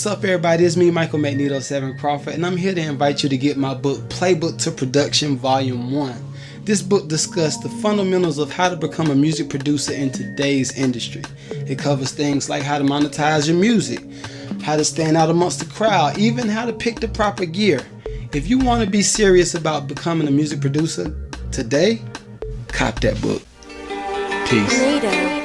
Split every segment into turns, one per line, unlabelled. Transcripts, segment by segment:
What's up, everybody? It's me, Michael Magneto 7 Crawford, and I'm here to invite you to get my book, Playbook to Production, Volume 1. This book discusses the fundamentals of how to become a music producer in today's industry. It covers things like how to monetize your music, how to stand out amongst the crowd, even how to pick the proper gear. If you want to be serious about becoming a music producer today, cop that book. Peace.
NEDO.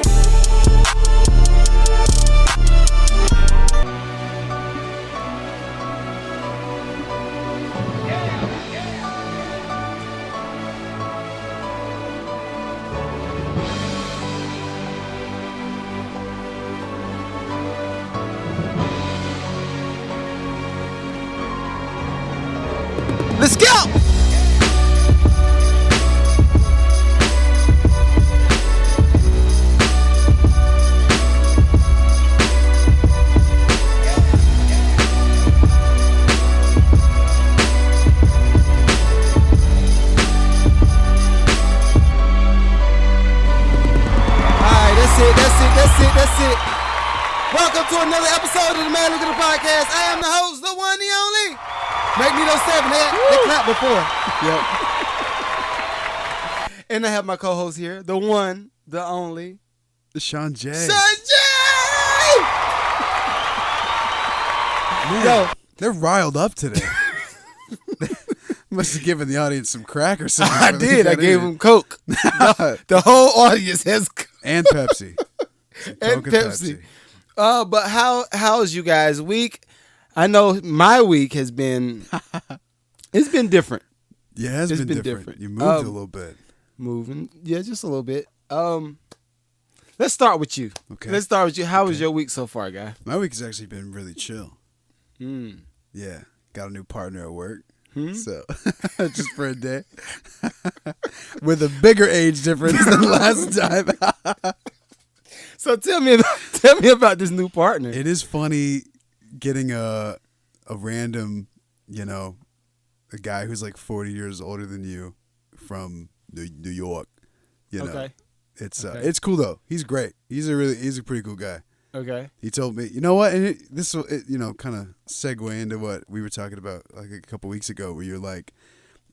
Let's go! That's it. Welcome to another episode of the MAD LUCRATIVE PODCAST. I am the host, the one, the only Magneto 7. They clapped before. Yep. And I have my co-host here, the one, the only
Sean J. Man, yo, they're riled up today. Must have given the audience some crack or something.
I did. I gave them Coke. The whole audience has Coke.
And Pepsi.
And Pepsi. But how's you guys' week? I know my week has been, it's been different.
Yeah, it's been different. You moved a little bit.
Moving. Yeah, just a little bit. Let's start with you.
Okay.
Let's start with you. How was your week so far, guy?
My week has actually been really chill. Yeah. Got a new partner at work. So, just for a day. With a bigger age difference than last time.
So tell me about this new partner.
It is funny getting a random, a guy who's like 40 years older than you from New York.
Okay.
It's cool though. He's great. He's a pretty cool guy.
Okay.
He told me, you know what, and this will kind of segue into what we were talking about like a couple weeks ago, where you're like,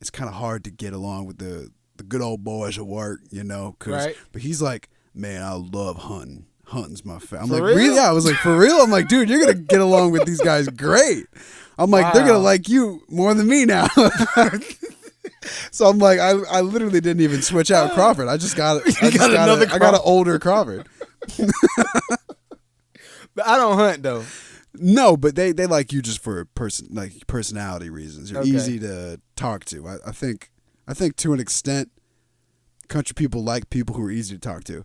it's kind of hard to get along with the good old boys at work,
Right.
But he's like, man, I love hunting. Hunting's my favorite. I'm
For
like,
real?
really? I was like, for real? I'm like, dude, you're gonna get along with these guys great. I'm like, they're gonna like you more than me now. So I'm like, I literally didn't even switch out Crawford. I got an older Crawford.
But I don't hunt though.
No, but they like you just for personality reasons. You're easy to talk to. I think to an extent, country people like people who are easy to talk to.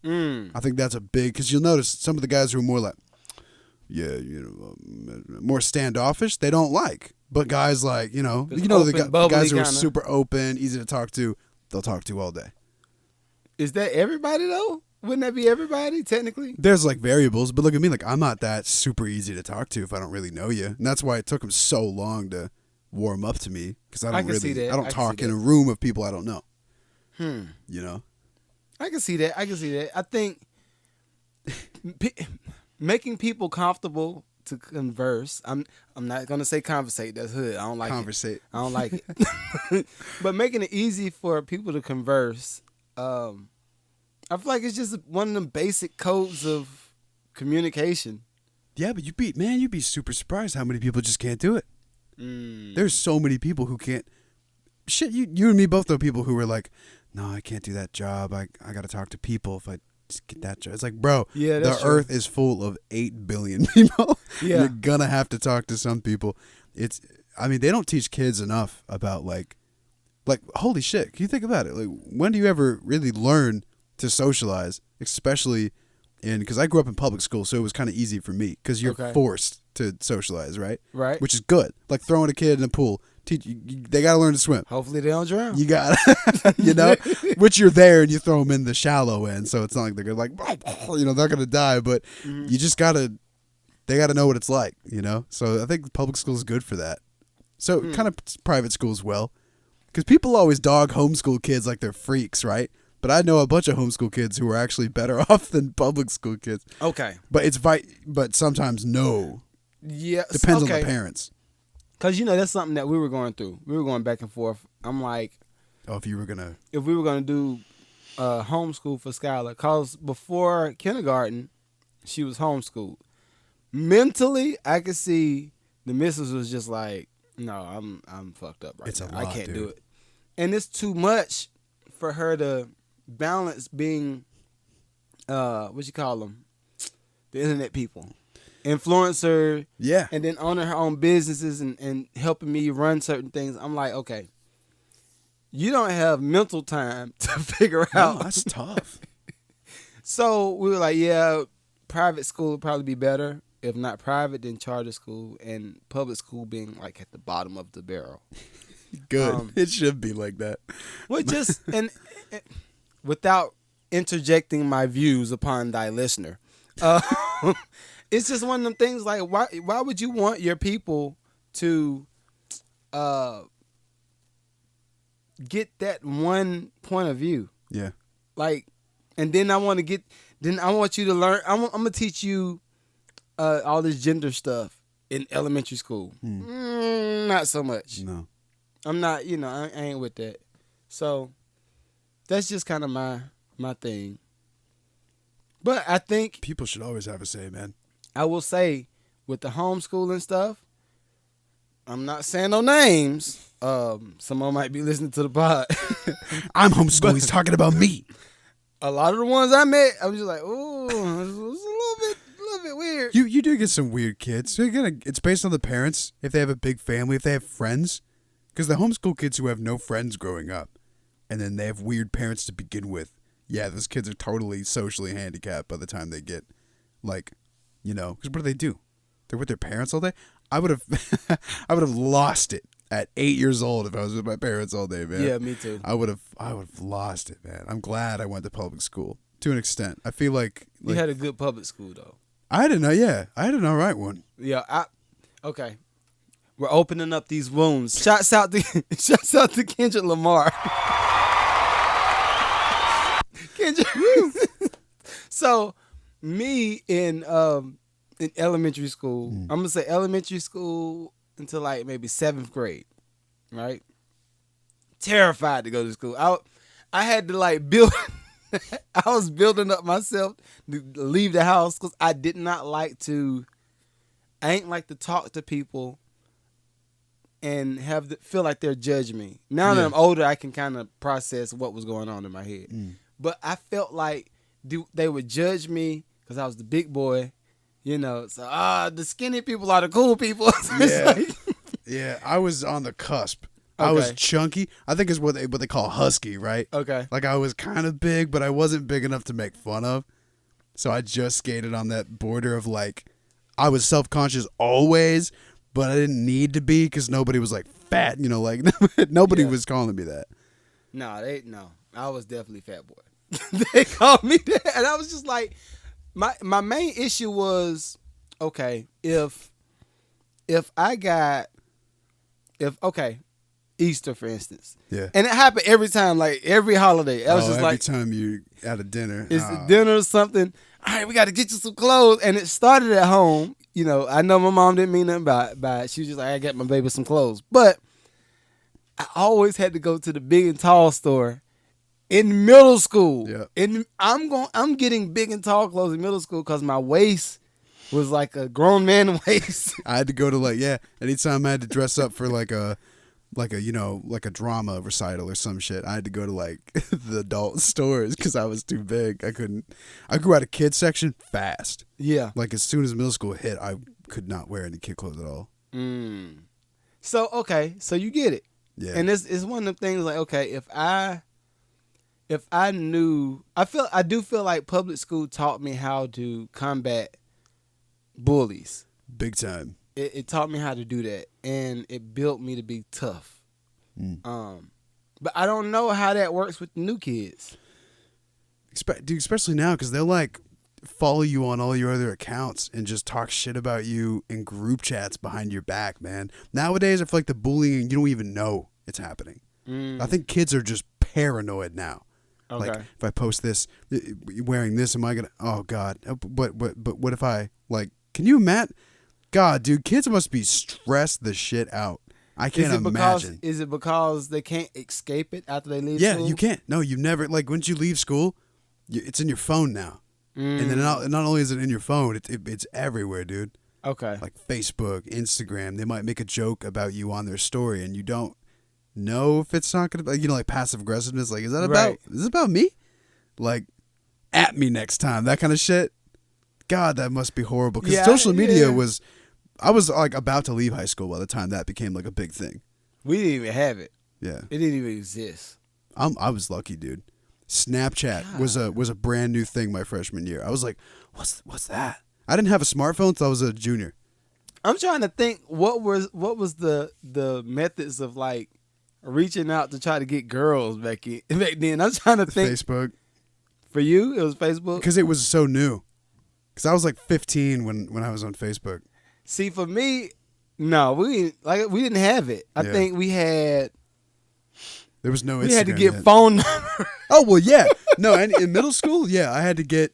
I think that's a big, because you'll notice some of the guys who are more like, more standoffish, they don't like. But guys like, the guys who are super open, easy to talk to, they'll talk to all day.
Is that everybody though? Wouldn't that be everybody technically?
There's like variables, but look at me, like I'm not that super easy to talk to if I don't really know you, and that's why it took him so long to warm up to me, because I don't talk in a room of people I don't know.
I can see that. I think making people comfortable to converse. I'm not gonna say conversate. That's hood. I don't like
conversate.
I don't like it. But making it easy for people to converse. I feel like it's just one of them basic codes of communication.
Yeah, but you'd be super surprised how many people just can't do it. There's so many people who can't. Shit, you and me both know people who were like, no, I can't do that job. I got to talk to people if I just get that job. It's like, bro, the earth is full of 8 billion people. Yeah. You're going to have to talk to some people. They don't teach kids enough about like, holy shit, can you think about it? Like, when do you ever really learn to socialize, especially because I grew up in public school, so it was kind of easy for me, because you're forced to socialize, right?
Right.
Which is good. Like throwing a kid in a pool. They got to learn to swim.
Hopefully they don't drown.
You got to, which you're there and you throw them in the shallow end, so it's not like they're going to they're not going to die, but you just got to, they got to know what it's like, So I think public school is good for that. So kind of private school as well. Because people always dog homeschool kids like they're freaks, right? But I know a bunch of homeschool kids who are actually better off than public school kids.
Okay.
But but sometimes no.
Yeah,
Depends on the parents.
Because, that's something that we were going through. We were going back and forth. I'm like,
if we were going
to do homeschool for Skylar. Because before kindergarten, she was homeschooled. Mentally, I could see the missus was just like, no, I'm fucked up right now.
A lot,
I can't
dude.
do it. And it's too much for her to balance being, what you call them? The internet people. Influencer.
Yeah.
And then owning her own businesses and helping me run certain things. I'm like, okay, you don't have mental time to figure out.
No, that's tough.
So we were like, yeah, private school would probably be better. If not private, then charter school, and public school being like at the bottom of the barrel.
Good. It should be like that.
Well, just and without interjecting my views upon thy listener, it's just one of them things. Like, why would you want your people to get that one point of view?
Yeah.
Like, and then I want you to learn. I'm gonna teach you all this gender stuff in elementary school. Not so much.
No.
I'm not, I ain't with that. So that's just kind of my thing. But I think
people should always have a say, man.
I will say with the homeschooling stuff, I'm not saying no names. Someone might be listening to the pod.
I'm homeschooling. He's talking about me.
A lot of the ones I met, I was just like, ooh, it's a little bit weird.
You do get some weird kids. So it's based on the parents. If they have a big family, if they have friends. Because the homeschool kids who have no friends growing up, and then they have weird parents to begin with, yeah, those kids are totally socially handicapped by the time they get, because what do they do? They're with their parents all day? I would have lost it at 8 years old if I was with my parents all day, man.
Yeah, me too.
I would have lost it, man. I'm glad I went to public school to an extent. I feel like
you had a good public school though.
I had an all right one.
Yeah, okay. We're opening up these wounds. Shouts out to Kendrick Lamar. Kendrick. So, me in elementary school, I'm gonna say elementary school until like maybe 7th grade, right? Terrified to go to school. I had to build. I was building up myself to leave the house because I did not like to. I ain't like to talk to people and feel like they're judging me. Now that I'm older, I can kind of process what was going on in my head. But I felt like they would judge me because I was the big boy, So the skinny people are the cool people.
Yeah, I was on the cusp. Okay. I was chunky. I think is what they call husky, right?
Okay.
Like I was kind of big, but I wasn't big enough to make fun of. So I just skated on that border of I was self-conscious always, but I didn't need to be because nobody was fat, nobody was calling me that.
No, I was definitely fat boy. They called me that, and I was just like, my main issue was, okay, if Easter for instance,
yeah,
and it happened every time, every holiday. I was just
every time you at a dinner,
it's dinner or something. All right, we got to get you some clothes, and it started at home. I know my mom didn't mean nothing by it. She was just like, I got my baby some clothes. But I always had to go to the big and tall store in middle school.
Yeah.
And I'm getting big and tall clothes in middle school because my waist was like a grown man waist.
I had to go to anytime I had to dress up for a drama recital or some shit, I had to go to the adult stores because I was too big. I grew out of kids section fast.
Yeah.
As soon as middle school hit, I could not wear any kid clothes at all.
So, okay. So you get it.
Yeah.
And it's one of the things okay, if I knew, I do feel like public school taught me how to combat bullies.
Big time.
It taught me how to do that, and it built me to be tough. But I don't know how that works with the new kids.
Dude, especially now, because they'll follow you on all your other accounts and just talk shit about you in group chats behind your back, man. Nowadays, I feel like the bullying, you don't even know it's happening. I think kids are just paranoid now.
Okay.
If I post this, wearing this, am I gonna? Oh God! But what if I can you imagine? God, dude, kids must be stressed the shit out. I can't imagine.
Is it because they can't escape it after they leave
Yeah,
school?
you can't. No, you never. Like, once you leave school, it's in your phone now. And then not only is it in your phone, it's everywhere, dude.
Okay.
Like Facebook, Instagram. They might make a joke about you on their story, and you don't know if it's not going to be, like passive aggressiveness. Like, is this about me? Like, at me next time. That kind of shit. God, that must be horrible. Because social media was... I was like about to leave high school by the time that became like a big thing.
We didn't even have it.
Yeah.
It didn't even exist.
I was lucky, dude. Snapchat was a brand new thing my freshman year. I was like, what's that? I didn't have a smartphone until I was a junior.
I'm trying to think what was the methods of like reaching out to try to get girls back then. I'm trying to think.
Facebook.
For you, it was Facebook?
Because it was so new. Because I was like 15 when I was on Facebook.
See, for me, no, we didn't have it. I think we had.
There was no Instagram.
We had to get phone number.
Oh well, yeah. No, and in middle school, I had to get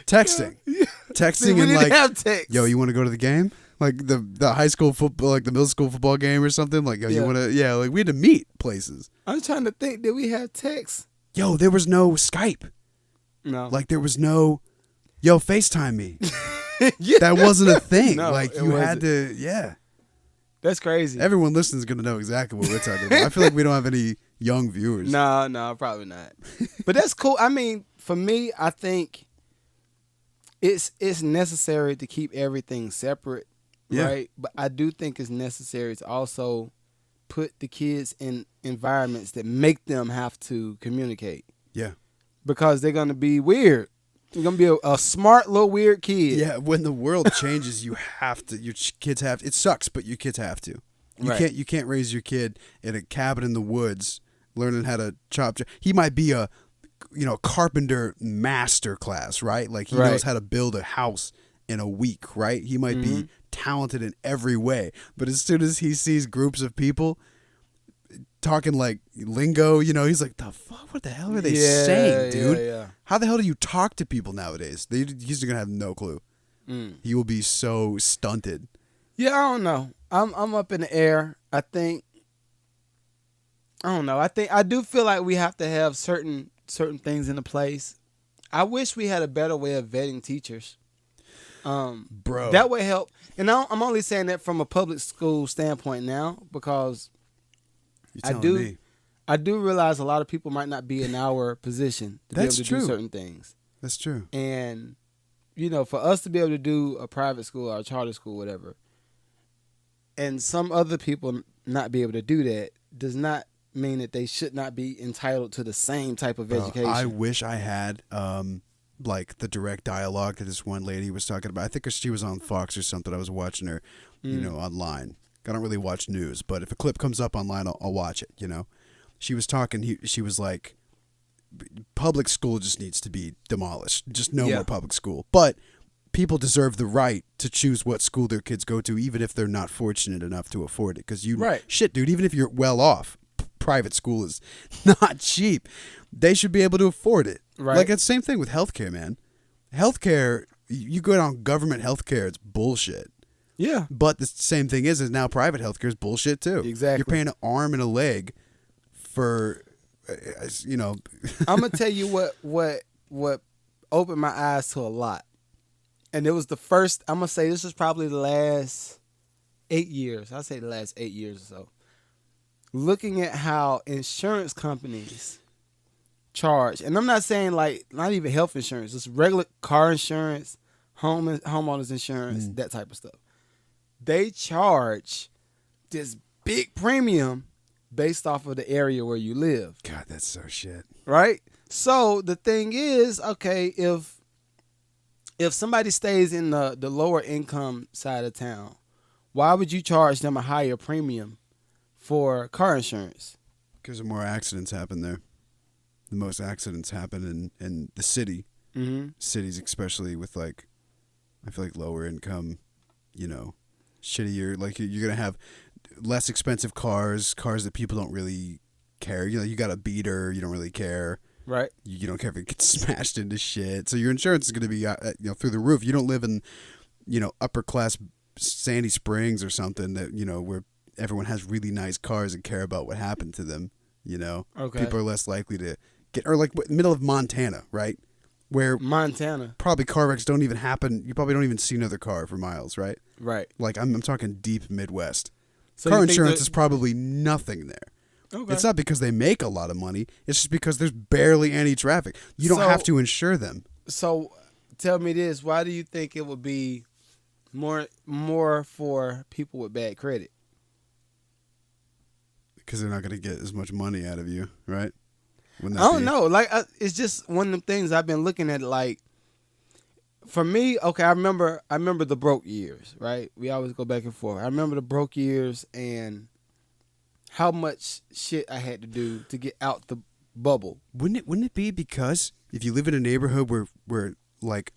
texting,
See, we
and
didn't
like,
have text.
yo, you want to go to the game? Like the high school football, like the middle school football game or something. Like, yo, you want to? Yeah, like we had to meet places.
I'm trying to think. Did we have text?
Yo, there was no Skype.
No.
Like there was no, yo, FaceTime me. That wasn't a thing.
No,
like you had to,
That's crazy.
Everyone listening is gonna know exactly what we're talking about. I feel like we don't have any young viewers.
No, probably not. But that's cool. I mean, for me, I think it's necessary to keep everything separate, right? But I do think it's necessary to also put the kids in environments that make them have to communicate.
Yeah.
Because they're gonna be weird. You're going to be a smart little weird kid.
Yeah, when the world changes, you have to. Your kids have to. It sucks, but your kids have to. You can't raise your kid in a cabin in the woods learning how to chop. He might be a carpenter master class, right? Like he knows how to build a house in a week, right? He might be talented in every way, but as soon as he sees groups of people talking like lingo, he's like, the fuck? What the hell are they saying, dude?
Yeah.
How the hell do you talk to people nowadays? He's gonna have no clue. He will be so stunted.
Yeah, I don't know. I'm up in the air. I don't know. I do feel like we have to have certain things in place. I wish we had a better way of vetting teachers.
Bro,
that would help. And I'm only saying that from a public school standpoint now because I do realize a lot of people might not be in our position to be able to do certain things.
That's true.
And, for us to be able to do a private school or a charter school, whatever, and some other people not be able to do that does not mean that they should not be entitled to the same type of education.
I wish I had like the direct dialogue that this one lady was talking about. I think she was on Fox or something. I was watching her, online. I don't really watch news, but if a clip comes up online, I'll watch it, She was talking, she was like, public school just needs to be demolished. Just no more public school. But people deserve the right to choose what school their kids go to, even if they're not fortunate enough to afford it. Because shit, dude, even if you're well off, private school is not cheap. They should be able to afford it.
Right.
Like, it's the same thing with healthcare, man. Healthcare, you go down government healthcare, it's bullshit.
Yeah.
But the same thing is now private healthcare is bullshit too.
Exactly.
You're paying an arm and a leg for,
I'm going to tell you what opened my eyes to a lot. And it was the first, I'm going to say this was probably the last 8 years. I'll say the last 8 years or so. Looking at how insurance companies charge. And I'm not saying like, not even health insurance. Just regular car insurance, homeowners insurance, that type of stuff. They charge this big premium based off of the area where you live.
God, that's so shit.
Right? So the thing is, okay, if somebody stays in the lower income side of town, why would you charge them a higher premium for car insurance?
Because more accidents happen there. The most accidents happen in the city. Mm-hmm. Cities, especially with like, I feel like lower income, shittier. Like you're gonna have less expensive cars that people don't really care. You got a beater, you don't really care.
Right.
You don't care if it gets smashed into shit. So your insurance is gonna be through the roof. You don't live in upper class Sandy Springs or something that, where everyone has really nice cars and care about what happened to them,
Okay.
people are less likely to get, or like middle of Montana, right? Where
Montana.
probably car wrecks don't even happen. You probably don't even see another car for miles, right?
Right.
Like I'm talking deep Midwest.
So
car
you think
insurance
that-
is probably nothing there.
Okay.
It's not because they make a lot of money. It's just because there's barely any traffic. You don't have to insure them.
So tell me this. Why do you think it would be more for people with bad credit?
Because they're not going to get as much money out of you, right?
I don't know. Like, it's just one of them things I've been looking at. Like, for me, okay, I remember the broke years, right? We always go back and forth. I remember the broke years and how much shit I had to do to get out the bubble.
Wouldn't it be because if you live in a neighborhood where like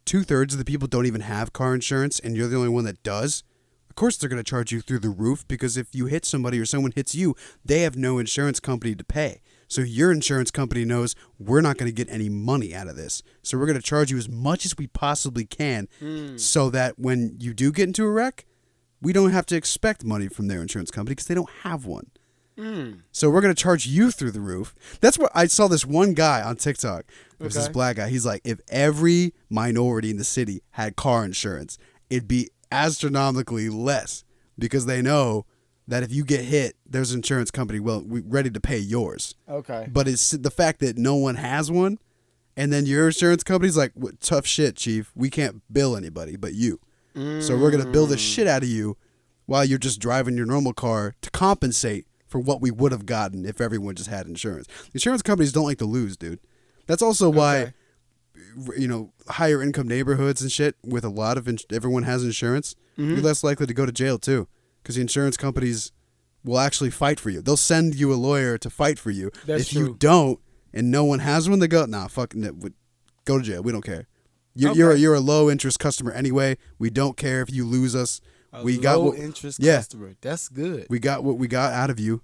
2/3 of the people don't even have car insurance and you're the only one that does, of course they're going to charge you through the roof, because if you hit somebody or someone hits you, they have no insurance company to pay. So your insurance company knows we're not going to get any money out of this. So we're going to charge you as much as we possibly can so that when you do get into a wreck, we don't have to expect money from their insurance company because they don't have one. So we're going to charge you through the roof. That's what I saw this one guy on TikTok. It was this black guy. He's like, if every minority in the city had car insurance, it'd be astronomically less, because they know that if you get hit, there's an insurance company ready to pay yours. Okay. But it's the fact that no one has one, and then your insurance company's like, tough shit, chief. We can't bill anybody but you. So we're going to bill the shit out of you while you're just driving your normal car to compensate for what we would have gotten if everyone just had insurance. Insurance companies don't like to lose, dude. That's also why, higher income neighborhoods and shit with a lot of everyone has insurance, you're less likely to go to jail too, because the insurance companies will actually fight for you. They'll send you a lawyer to fight for you. If you don't and no one has one, they go, nah, fucking go to jail. We don't care. You're a low interest customer anyway. We don't care if you lose us.
Low interest customer. That's good.
We got what we got out of you,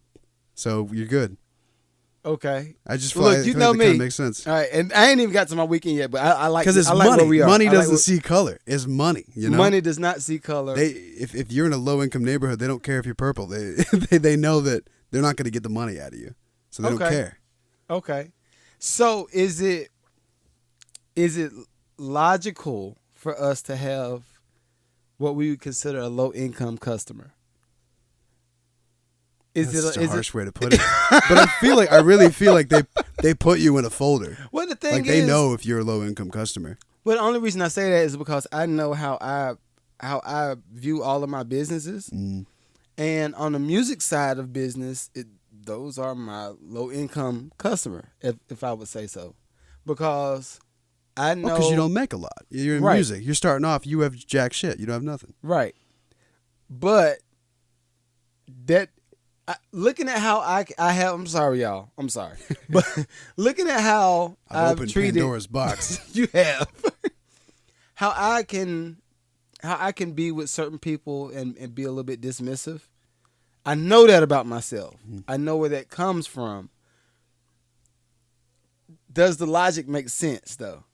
so you're good.
Okay.
I just feel like that kind of makes sense.
All right, and I ain't even got to my weekend yet, but I like
because it's
money.
Where we are. Money doesn't
like
see color. It's money.
Money does not see color.
If you're in a low income neighborhood, they don't care if you're purple. They know that they're not going to get the money out of you, so they don't care. Okay.
So is it logical for us to have what we would consider a low income customer?
That's a harsh way to put it. But I really feel like they put you in a folder.
Well, the thing
like they know if you're a low income customer.
Well, the only reason I say that is because I know how I view all of my businesses, and on the music side of business, those are my low income customer, if I would say so, because I know
because you don't make a lot. You're in music. You're starting off. You have jack shit. You don't have nothing.
Right, but looking at how I have, I'm sorry, y'all. I'm sorry. But looking at how I've
opened
treated
Pandora's box.
You have. how I can be with certain people and be a little bit dismissive. I know that about myself. I know where that comes from. Does the logic make sense, though?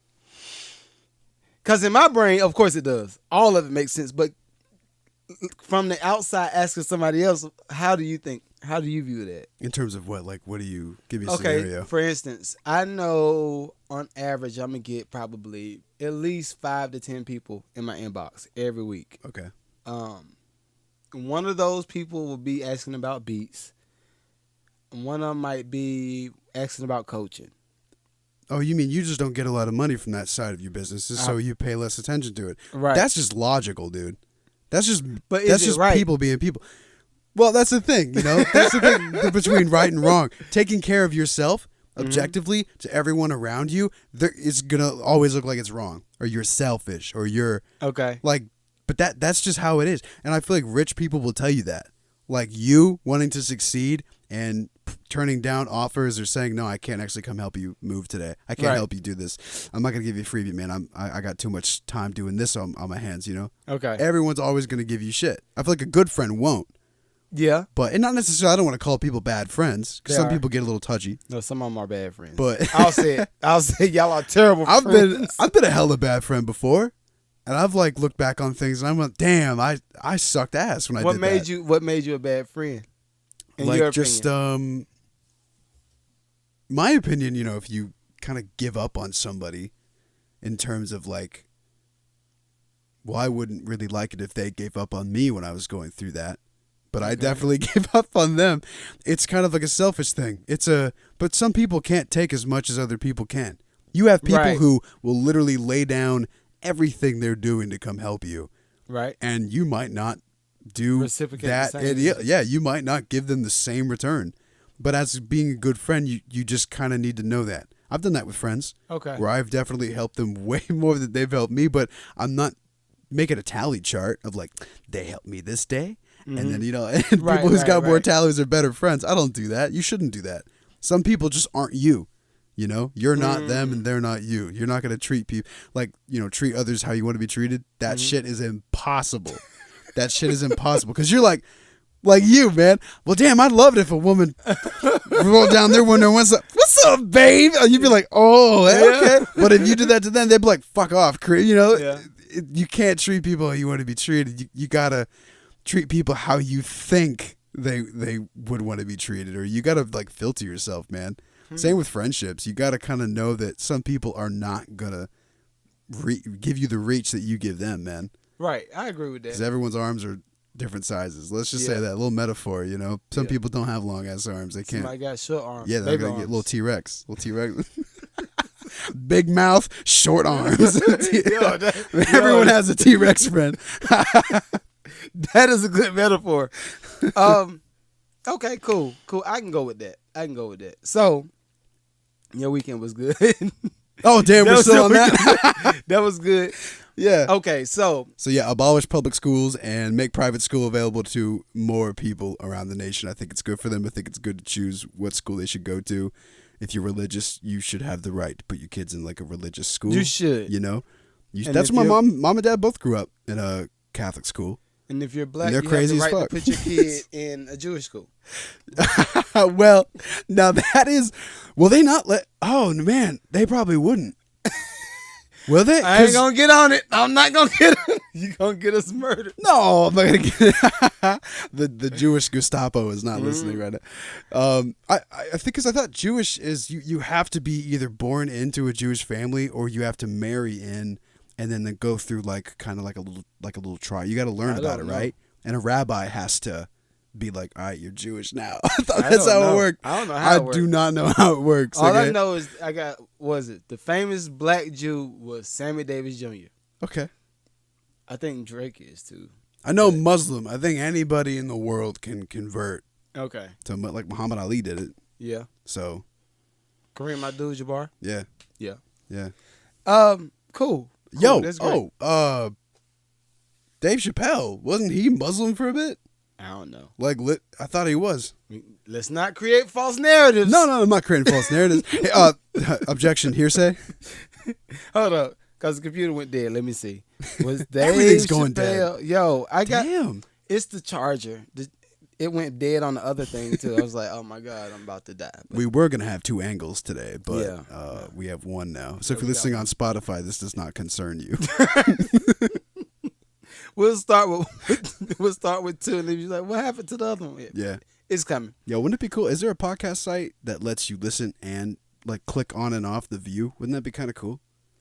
Because in my brain, of course it does. All of it makes sense. But from the outside, asking somebody else, how do you view that?
In terms of what? Like, what do you give me a scenario?
Okay, for instance, I know on average I'm going to get probably at least 5 to 10 people in my inbox every week.
Okay.
One of those people will be asking about beats. One of them might be asking about coaching.
Oh, you mean you just don't get a lot of money from that side of your business, so you pay less attention to it?
Right.
That's just logical, dude. That's just
right?
People being people. Well, that's the thing, That's the thing between right and wrong. Taking care of yourself objectively to everyone around you, it's gonna always look like it's wrong, or you're selfish, or you're like. But that's just how it is, and I feel like rich people will tell you that. Like you wanting to succeed and turning down offers or saying, no, I can't actually come help you move today. I can't help you do this. I'm not going to give you a freebie, man. I got too much time doing this on my hands, Okay. Everyone's always going to give you shit. I feel like a good friend won't. Yeah. And not necessarily, I don't want to call people bad friends, because some people get a little touchy.
No, some of them are bad friends.
But
I'll say y'all are terrible friends.
I've been a hella bad friend before. And I've like looked back on things and I'm like, damn, I sucked ass when I did that.
What made you a bad friend? In
Like
your
just
opinion?
my opinion, you know, if you kind of give up on somebody in terms of like, well, I wouldn't really like it if they gave up on me when I was going through that. But I definitely gave up on them. It's kind of like a selfish thing. But some people can't take as much as other people can. You have people who will literally lay down everything they're doing to come help you.
Right.
And you might not do
Reciprocate
that.
the same.
Yeah, you might not give them the same return. But as being a good friend, you just kind of need to know that. I've done that with friends.
Okay.
Where I've definitely helped them way more than they've helped me, but I'm not making a tally chart of like, they helped me this day. And then, you know, and people who's got more tallies are better friends. I don't do that. You shouldn't do that. Some people just aren't you. You know, you're not them and they're not you. You're not going to treat people like, you know, treat others how you want to be treated. That shit is impossible. That shit is impossible. Because you're like you, man. Well, damn, I'd love it if a woman rolled down their window and went, what's up, babe? And you'd be like, oh, okay. But if you did that to them, they'd be like, fuck off. You know, you can't treat people how you want to be treated. You got to treat people how you think they would want to be treated, or you got to like filter yourself, man. Same with friendships. You got to kind of know that some people are not going to give you the reach that you give them, man.
Right. I agree with that.
Because everyone's arms are different sizes. Let's just say that. A little metaphor, you know. Some people don't have long-ass arms. They can't.
Somebody got short arms.
Yeah, they're going to get little T-Rex. Big mouth, short arms. Everyone has a T-Rex friend.
That is a good metaphor. Okay, cool. I can go with that. So, your weekend was good.
Oh, damn, we're still on that?
That was good.
Yeah.
Okay, so
yeah, abolish public schools and make private school available to more people around the nation. I think it's good for them. I think it's good to choose what school they should go to. If you're religious, you should have the right to put your kids in like a religious school.
You should.
You know? That's where my mom and dad both grew up in a Catholic school.
And if you're black,
they're
you
crazy
have the right
as fuck.
to put your kid in a Jewish school.
Well, now that is... Will they not let... Oh, man, they probably wouldn't. Will they?
I ain't going to get on it. I'm not going to get it. You're going to get us murdered.
No, I'm not going to get it. The Jewish Gestapo is not listening right now. I think because I thought Jewish is... You have to be either born into a Jewish family or you have to marry in... And then go through like kind of like a little trial. You got to learn about it, right? And a rabbi has to be like, "All right, you're Jewish now." I thought that's how it worked.
I don't know how it works.
I do not know how it works.
All I know is the famous black Jew was Sammy Davis Jr.
Okay.
I think Drake is too.
I know Muslim. I think anybody in the world can convert.
Okay.
To like Muhammad Ali did it.
Yeah.
So.
Kareem Abdul-Jabbar.
Yeah.
Yeah.
Yeah.
Cool.
Yo,
that's great.
Dave Chappelle, wasn't he Muslim for a bit?
I don't know.
I thought he was.
Let's not create false narratives.
No, I'm not creating false narratives. Hey, objection, hearsay.
Hold up, because the computer went dead. Let me see. Was Dave
Everything's going
Chappelle,
dead.
Yo,
Damn.
It's the charger. It went dead on the other thing too. I was like, oh my God, I'm about to die. But
we were going to have two angles today, but we have one now. So if you're listening on Spotify, this does not concern you.
We'll start with two, and then you're like, what happened to the other one?
Yeah.
It's coming.
Yo, wouldn't it be cool? Is there a podcast site that lets you listen and like click on and off the view? Wouldn't that be kind of cool?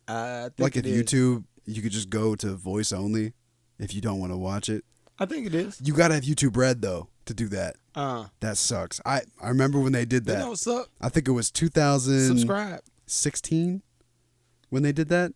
I think
like
it
if
is.
YouTube, you could just go to voice only if you don't want to watch it.
I think it is.
You got to have YouTube Red though to do that. That sucks. I remember when they did that.
You know what's up?
I think it was 2016
Subscribe.
when they did that.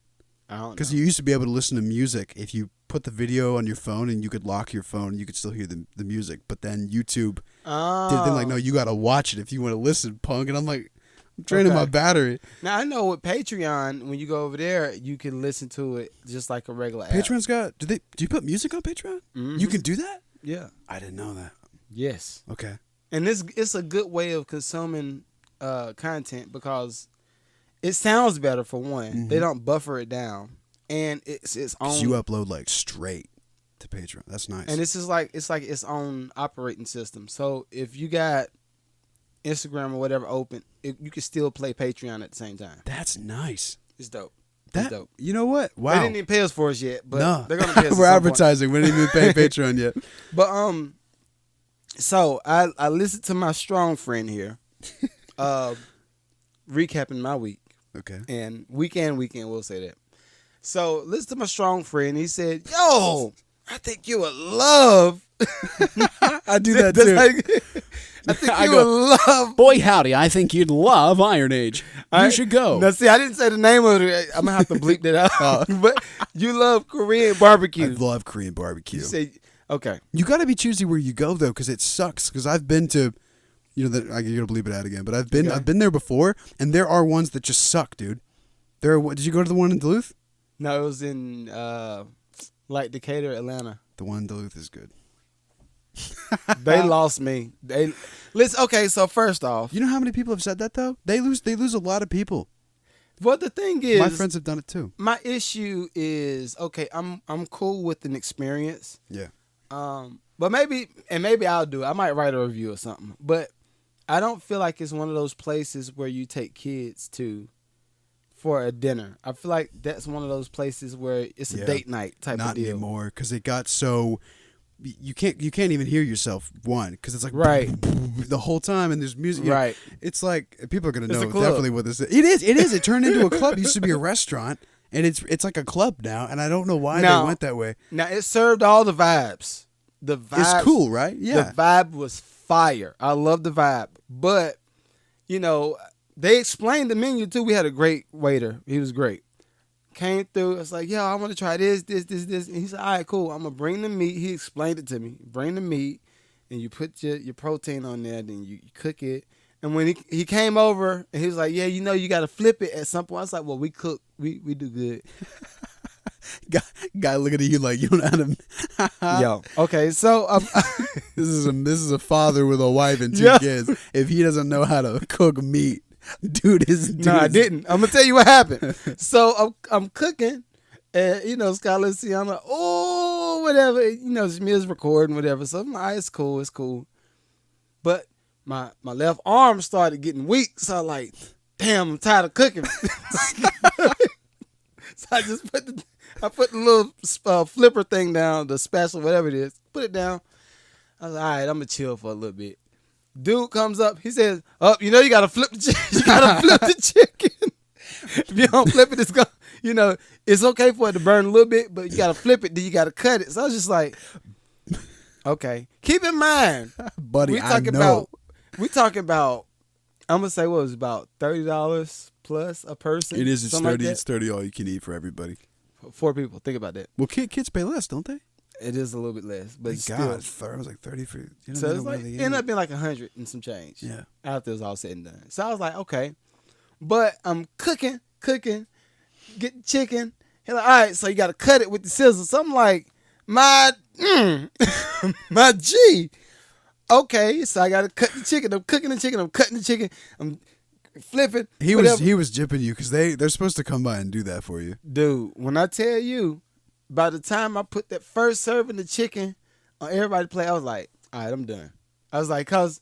I don't know.
Because you used to be able to listen to music if you put the video on your phone and you could lock your phone and you could still hear the music. But then YouTube did thing like, no, you got to watch it if you want to listen, punk. And I'm like, I'm draining my battery.
Now, I know with Patreon, when you go over there, you can listen to it just like a regular app.
Patreon's got... Do you put music on Patreon? Mm-hmm. You can do that?
Yeah.
I didn't know that.
Yes.
Okay.
And it's a good way of consuming content because it sounds better for one. Mm-hmm. They don't buffer it down. And it's its own...
You upload like straight to Patreon. That's nice.
And it's like its own operating system. So if you got Instagram or whatever open, you can still play Patreon at the same time.
That's nice.
It's dope. It's dope.
You know what? Wow.
They didn't even pay us for it yet, but
No.
they're gonna pay us.
We're
at some point.
advertising. We didn't even pay Patreon yet.
But so I listened to my strong friend here, recapping my week.
Okay.
And weekend, we'll say that. So listen to my strong friend. He said, "Yo, I think you would love."
I do that too.
I think you would love.
Boy, howdy, I think you'd love Iron Age. You should go.
Now, see, I didn't say the name of it. I'm going to have to bleep that out. But you love Korean
I
barbecue.
love Korean barbecue.
You say, okay.
You got to be choosy where you go though, because it sucks. Because I've been to, I gotta bleep it out again. But I've been there before, and there are ones that just suck, dude. Did you go to the one in Duluth?
No, it was in like Decatur, Atlanta.
The one in Duluth is good.
They lost me. Listen. Okay, so first off,
You know how many people have said that though? They lose a lot of people.
what the thing is,
My friends have done it too.
my issue is, okay, I'm cool with an experience.
Yeah.
But maybe I'll do it. I might write a review or something. But I don't feel like it's one of those places where you take kids to for a dinner. I feel like that's one of those places where it's a date night type of
Not
deal.
anymore, because it got so you can't even hear yourself because it's like
Right.
the whole time, and there's music.
Right.
It's like people are gonna
It's
know
a club.
definitely what this is. It is. It turned into a club. It used to be a restaurant, and it's like a club now, and I don't know why
Now-
they went that way.
Now it served all the vibes. The vibe
It's cool, right? Yeah.
The vibe was fire. I love the vibe. But, they explained the menu too. We had a great waiter. He was great. Came through. It's like, yo, I want to try this. And he said, all right, cool. I'm going to bring the meat. He explained it to me. Bring the meat, and you put your protein on there, then you cook it. And when he came over, and he was like, yeah, you got to flip it at some point. I was like, well, we cook. We do good.
Guy looking at you like you don't know how to.
Yo. Okay, so
This is a father with a wife and two
Yeah.
kids. If he doesn't know how to cook meat, dude is.
No, I didn't. I'm gonna tell you what happened. So I'm cooking, and Scarlett see, I'm like, oh, whatever. It's me is recording, whatever. So I'm like, it's cool. But my left arm started getting weak, so I'm like, damn, I'm tired of cooking. So I just put the little flipper thing down, the spatula, whatever it is. Put it down. I was like, all right, I'm gonna chill for a little bit. Dude comes up. He says, "Oh, you gotta flip the chicken. You gotta flip the chicken. If you don't flip it, it's gonna, it's okay for it to burn a little bit, but you gotta flip it. Then you gotta cut it." So I was just like, "Okay." Keep in mind,
buddy.
we talking about. I'm gonna say what was about $30 plus a person.
It is. It's
something
30.
Like
It's 30 all you can eat for everybody.
4 people. Think about that.
Well, kids pay less, don't they?
It is a little bit less, but still.
God, I was like 30 for.
So it's like ended up being like 100 and some change.
Yeah.
After it was all said and done. So I was like, okay. But I'm cooking, getting chicken. He's like, all right, so you got to cut it with the scissors. So I'm like, my G. Okay, so I got to cut the chicken. I'm cooking the chicken. I'm cutting the chicken. I'm flipping.
He
whatever.
was jipping you because they're supposed to come by and do that for you.
Dude, when I tell you, by the time I put that first serving of chicken on everybody's plate, I was like, all right, I'm done. I was like, because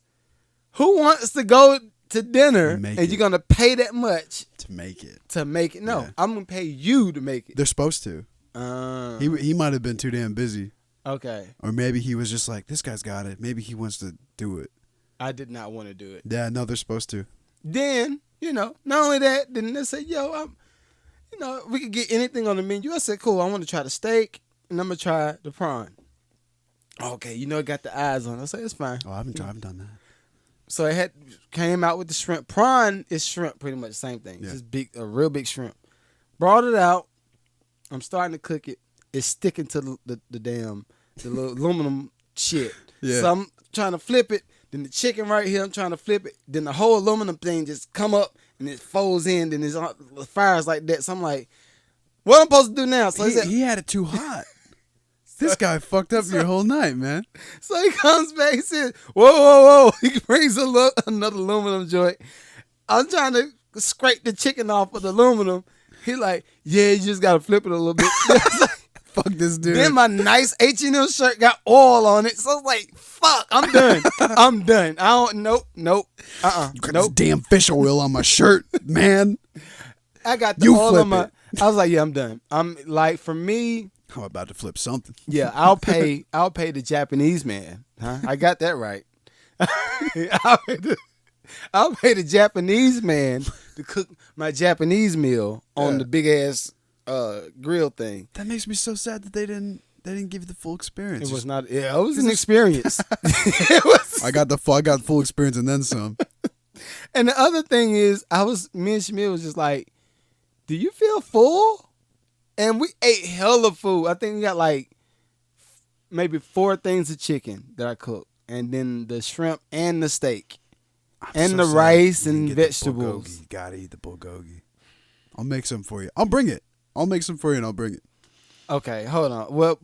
who wants to go to dinner and you're going to pay that much
to make it?
No,
Yeah.
I'm going to pay you to make it.
They're supposed to. He might have been too damn busy.
Okay.
Or maybe he was just like, this guy's got it. Maybe he wants to do it.
I did not want to do it.
Yeah, no, they're supposed to.
Then, not only that, then they said, yo, we could get anything on the menu. I said, cool, I want to try the steak, and I'm going to try the prawn. Okay, it got the eyes on it. I said, it's fine.
Oh, I haven't done that.
So it came out with the shrimp. Prawn is shrimp, pretty much the same thing.
Yeah.
Just a real big shrimp. Brought it out. I'm starting to cook it. It's sticking to the little aluminum shit.
Yeah.
So I'm trying to flip it. Then the chicken right here, I'm trying to flip it. Then the whole aluminum thing just come up and it folds in. Then it's on the fires like that. So I'm like, what am I supposed to do now? So
He had it too hot. This guy fucked up your whole night, man.
So he comes back. He says, whoa. He brings another aluminum joint. I'm trying to scrape the chicken off of the aluminum. He like, yeah, you just got to flip it a little bit.
Fuck this dude.
Then my nice H&M shirt got oil on it. So I was like, fuck, I'm done. I'm done. I don't, nope.
You got this damn fish oil on my shirt, man.
I got the oil on my, I was like, yeah, I'm done. I'm like, for me,
I'm about to flip something.
yeah, I'll pay the Japanese man. Huh? I got that right. I'll pay the Japanese man to cook my Japanese meal on the big ass grill thing.
That makes me so sad that they didn't give you the full experience.
It was not. Yeah, it was an experience.
I got full experience and then some.
And the other thing is, me and Shamil was just like, do you feel full? And we ate hella food. I think we got like maybe 4 things of chicken that I cooked. And then the shrimp and the steak. And the rice and vegetables.
You gotta eat the bulgogi. I'll make some for you. I'll bring it. I'll make some for you and I'll bring it.
Okay, hold on. Well,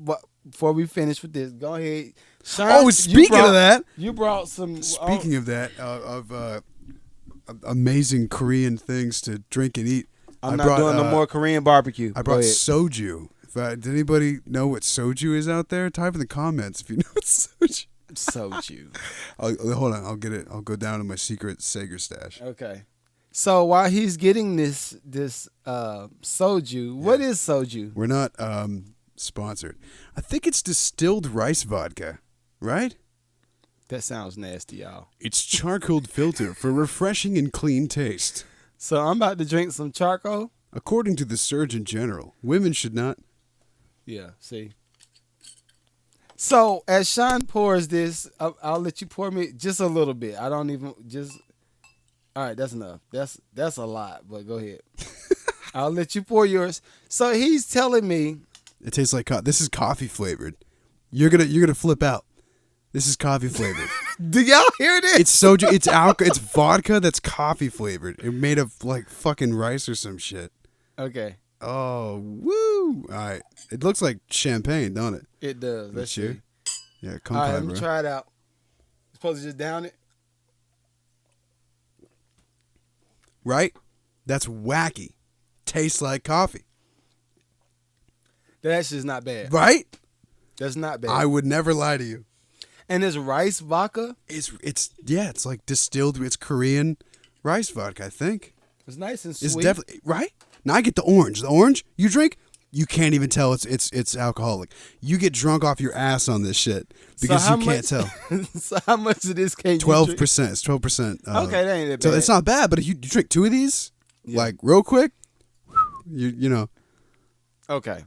before we finish with this, go ahead. Sean,
speaking of that.
You brought some...
Speaking of that, of amazing Korean things to drink and eat.
I'm not doing no more Korean barbecue.
I brought soju. Did anybody know what soju is out there? Type in the comments if you know what soju.
Soju.
Hold on, I'll get it. I'll go down to my secret Sager stash.
Okay. So while he's getting this soju, what is soju?
We're not sponsored. I think it's distilled rice vodka, right?
That sounds nasty, y'all.
It's charcoal filter for refreshing and clean taste.
So I'm about to drink some charcoal.
According to the Surgeon General, women should not.
Yeah, see. So as Sean pours this, I'll let you pour me just a little bit. I don't even all right, that's enough. That's a lot, but go ahead. I'll let you pour yours. So he's telling me
it tastes like this is coffee flavored. You're gonna flip out. This is coffee flavored.
Do y'all hear this?
It's soju. It's alcohol. It's vodka that's coffee flavored. It's made of like fucking rice or some shit.
Okay.
Oh, woo! All right. It looks like champagne, don't it?
It does. Let's see.
Yeah, come
on. All right,
by,
let me try it out. Supposed to just down it?
Right? That's wacky. Tastes like coffee.
That's just not bad.
Right?
That's not bad.
I would never lie to you.
And this rice vodka?
It's like distilled. It's Korean rice vodka, I think.
It's nice and sweet.
It's definitely right. Now I get the orange. The orange you drink, you can't even tell it's alcoholic. You get drunk off your ass on this shit because you can't tell.
So how much of this can you
12%. It's 12%.
Okay, that ain't that bad.
So it's not bad, but if you drink 2 of these, like real quick, you know.
Okay.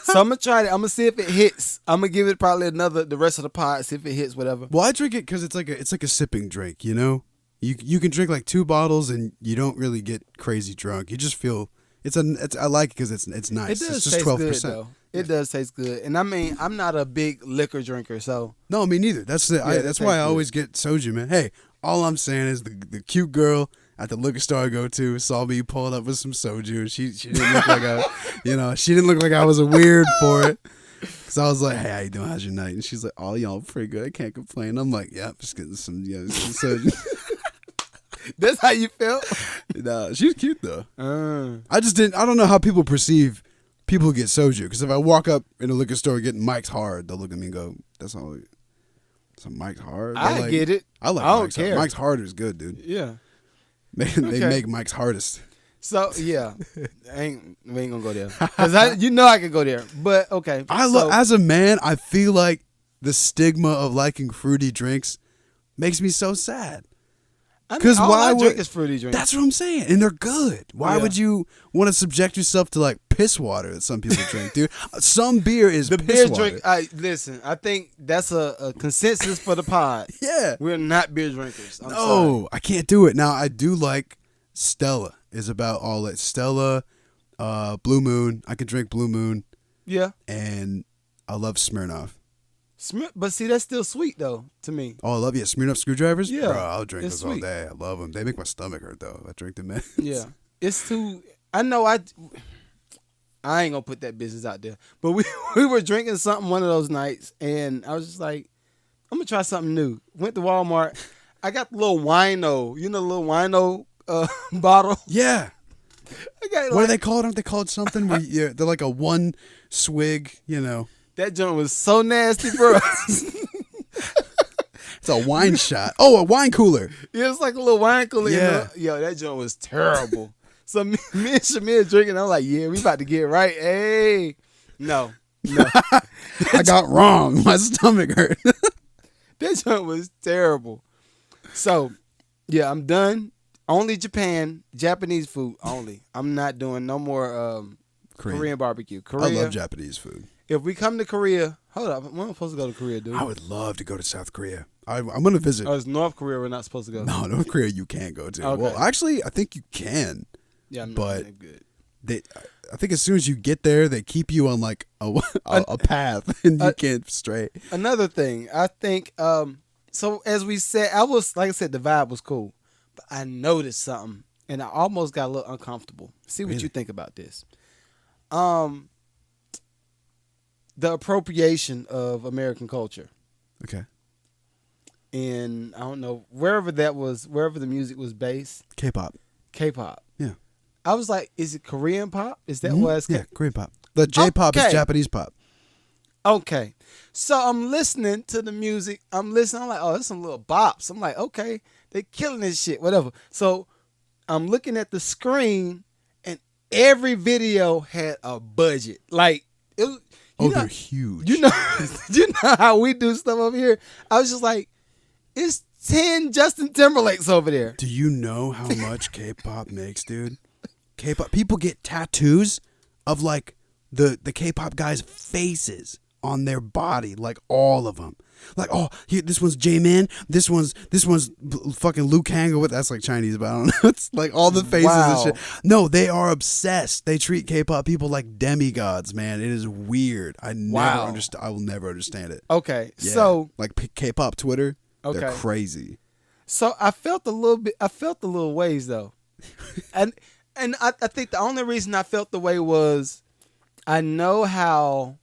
So I'm gonna try it. I'm gonna see if it hits. I'm gonna give it probably the rest of the pod, see if it hits, whatever.
Well, I drink it because it's like a sipping drink, you know. You can drink like 2 bottles and you don't really get crazy drunk. You just feel I like it because it's nice.
It does
it's just
taste
12%.
good though. It does taste good, and I mean I'm not a big liquor drinker, so
no, me neither. That's why I always get soju, man. Hey, all I'm saying is the cute girl at the liquor store I go to saw me pulled up with some soju. She didn't look like she didn't look like I was a weird for it. So I was like, hey, how you doing? How's your night? And she's like, oh, y'all pretty good. I can't complain. I'm like, yeah, just getting some soju.
That's how you felt?
Nah, she's cute though. I don't know how people perceive people who get soju. Because if I walk up in a liquor store getting Mike's Hard, they'll look at me and go, that's all. Some Mike's Hard.
I get it.
I like
don't
Mike's
care.
Hard. Mike's Hard is good, dude.
Yeah.
They make Mike's hardest.
So yeah, we ain't gonna go there because I could go there. But okay,
as a man, I feel like the stigma of liking fruity drinks makes me so sad.
Because why would drink is fruity drinks?
That's what I'm saying, and they're good. Why would you want to subject yourself to like piss water that some people drink, dude? Some beer is
the
piss
beer
water.
drink. Listen, I think that's a consensus for the pod.
Yeah,
we're not beer drinkers. I'm
no,
sorry.
I can't do it. Now I do like Stella. Is about all that. Stella, Blue Moon. I can drink Blue Moon.
Yeah,
and I love Smirnoff.
But see, that's still sweet though to me.
Oh, I love Smirnoff screwdrivers.
Yeah,
bro, I'll drink
those
all day. I love them. They make my stomach hurt though. If I drink them, man.
Yeah, it's too. I know. I ain't gonna put that business out there. But we were drinking something one of those nights, and I was just like, I'm gonna try something new. Went to Walmart. I got the little wino. You know, the little wino bottle.
Yeah.
I got,
what are they called? Aren't they called something? Where they're like a one swig. You know.
That joint was so nasty, bro.
It's a wine shot. Oh, a wine cooler.
Yeah, it's like a little wine cooler.
Yeah.
Yo, that joint was terrible. So me and Shamir drinking. I'm like, yeah, we about to get right. Hey, no.
I got wrong. My stomach hurt.
That joint was terrible. So, yeah, I'm done. Only Japanese food only. I'm not doing no more Korean barbecue. Korea.
I love Japanese food.
If we come to Korea, hold up. When am I supposed to go to Korea, dude?
I would love to go to South Korea. I'm going to visit.
Oh, it's North Korea we're not supposed to go to.
No, North Korea you can't go to.
Okay.
Well, actually, I think you can.
Yeah, I'm
but
not good.
I think as soon as you get there, they keep you on like a path and you can't stray.
Another thing, I think, so as we said, like I said, the vibe was cool. But I noticed something, and I almost got a little uncomfortable. See what you think about this. The appropriation of American culture.
Okay.
And I don't know, wherever the music was based.
K-pop.
Yeah. I was like, is it Korean pop? Is that what it's
Yeah, Korean pop. The J-pop is Japanese pop.
Okay. So I'm listening to the music. I'm like, oh, there's some little bops. I'm like, okay, they killing this shit, whatever. So I'm looking at the screen, and every video had a budget. Like,
they're huge.
You know how we do stuff over here? I was just like, it's 10 Justin Timberlakes over there.
Do you know how much K-pop makes, dude? K-pop people get tattoos of like the K-pop guys' faces on their body, like all of them. Like, oh, here, this one's J-Man, this one's fucking Liu Kang, or what? That's like Chinese, but I don't know. It's like all the faces and shit. No, they are obsessed. They treat K-pop people like demigods, man. It is weird. I will never understand it.
Okay,
yeah.
So
like K-pop Twitter, they're crazy.
So I felt a little ways though, and I think the only reason I felt the way was I know how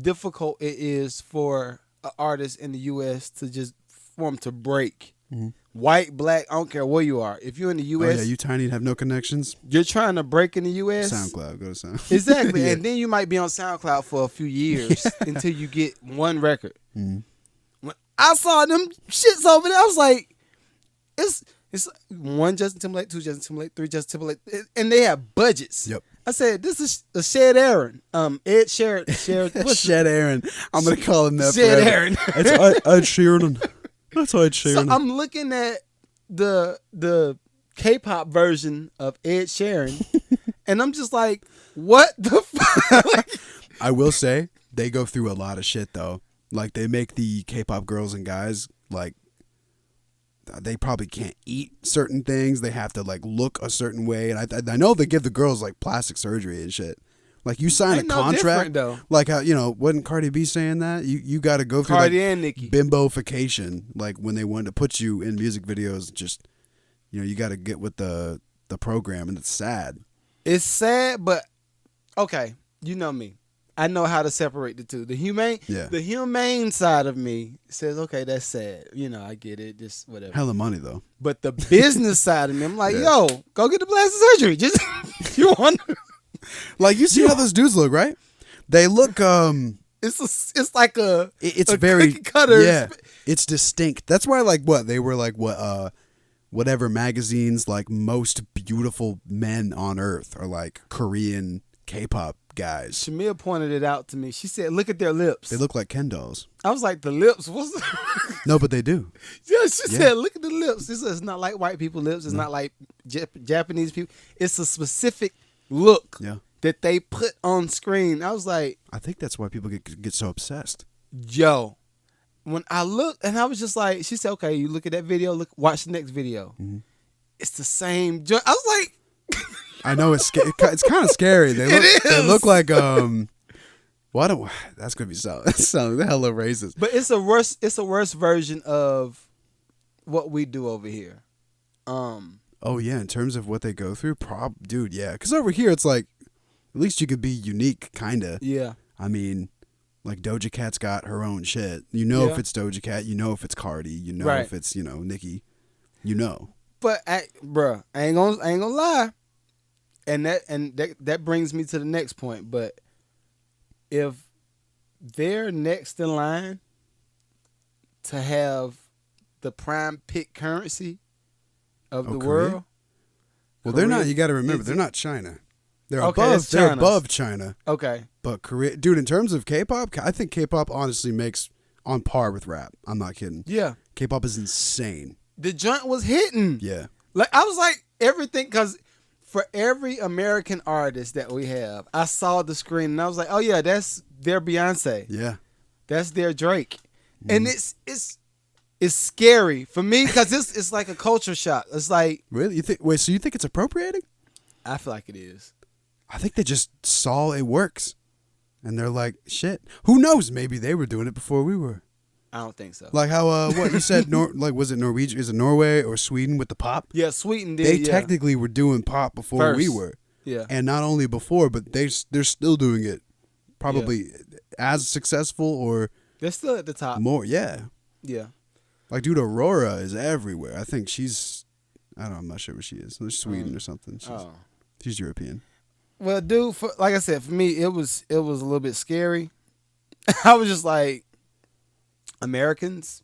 difficult it is for an artist in the U.S. to just form to break. Mm-hmm. White, black, I don't care where you are. If you're in the U.S.,
you tiny and have no connections.
You're trying to break in the U.S.
SoundCloud, go to SoundCloud.
Exactly, yeah. And then you might be on SoundCloud for a few years until you get one record. Mm-hmm. When I saw them shits over there, I was like, it's one Justin Timberlake, two Justin Timberlake, three Justin Timberlake, and they have budgets.
Yep.
I said, this is a Shed Aaron. Ed Sheeran.
Shed Aaron. I'm going to call him that.
Shed Aaron.
It's Ed Sheeran. That's Ed Sheeran.
So I'm looking at the K-pop version of Ed Sheeran, and I'm just like, what the fuck?
I will say, they go through a lot of shit, though. Like, they make the K-pop girls and guys, like, they probably can't eat certain things. They have to like look a certain way, and I know they give the girls like plastic surgery and shit. Like you sign a contract,
though.
Like how wasn't Cardi B saying that you got to go through
Cardi
like
and Nicki
bimbofication, like when they wanted to put you in music videos. Just you got to get with the program, and it's sad. It's
sad, but okay, you know me. I know how to separate the two. The humane side of me says, okay, that's sad. I get it. Just whatever.
Hella money though.
But the business side of me, I'm like, yo, go get the plastic surgery. Just you want,
like you see how those dudes look, right? They look.
It's like
it's
a
very
cookie cutter.
Yeah, it's distinct. That's why they were like whatever magazines like most beautiful men on earth are like Korean K-pop guys.
Shamia pointed it out to me. She said, look at their lips.
They look like Ken dolls.
I was like, the lips? What's
No, but they do.
Yeah, she said, look at the lips. It's not like white people lips. It's not like Japanese people. It's a specific look that they put on screen. I was like,
I think that's why people get so obsessed.
Yo, when I looked, and I was just like, she said, okay, you look at that video, watch the next video. Mm-hmm. It's the same. I was like,
I know it's kind of scary. They look like that's gonna be so hella racist.
But it's a worse version of what we do over here.
Oh yeah, in terms of what they go through, dude, yeah. Because over here it's like, at least you could be unique, kinda.
Yeah.
I mean, like Doja Cat's got her own shit. If it's Doja Cat, if it's Cardi, if it's Nicki,
But I ain't gonna lie. And that brings me to the next point. But if they're next in line to have the prime pick currency of the world,
Well, they're not.
Korea-
You got to remember,
is
they're
it-
not China. They're
Okay,
above.
that's
They're
China's.
above China.
Okay.
But Korea, dude, in terms of K-pop, I think K-pop honestly makes on par with rap. I'm not kidding.
Yeah.
K-pop is insane.
The joint was hitting.
Yeah.
Like I was like everything because for every American artist that we have, I saw the screen and I was like, oh yeah, that's their Beyonce.
Yeah.
That's their Drake. And it's scary for me because it's like a culture shock. It's like
Really? You think? Wait. So you think it's appropriating?
I feel like it is.
I think they just saw it works, and they're like, shit. Who knows? Maybe they were doing it before we were.
I don't think so.
Like how what you said? Like was it Norwegian? Is it Norway or Sweden with the pop?
Yeah, Sweden did.
They
yeah.
technically were doing pop before we
First.
were.
Yeah.
And not only before, but they're still doing it, probably as successful or
They're still at the top.
more. Yeah.
Yeah.
Like, dude, Aurora is everywhere. I think she's, I don't know, I'm not sure where she is. She's Sweden or something. She's European.
Well, dude, like I said, for me, it was a little bit scary. I was just like, Americans,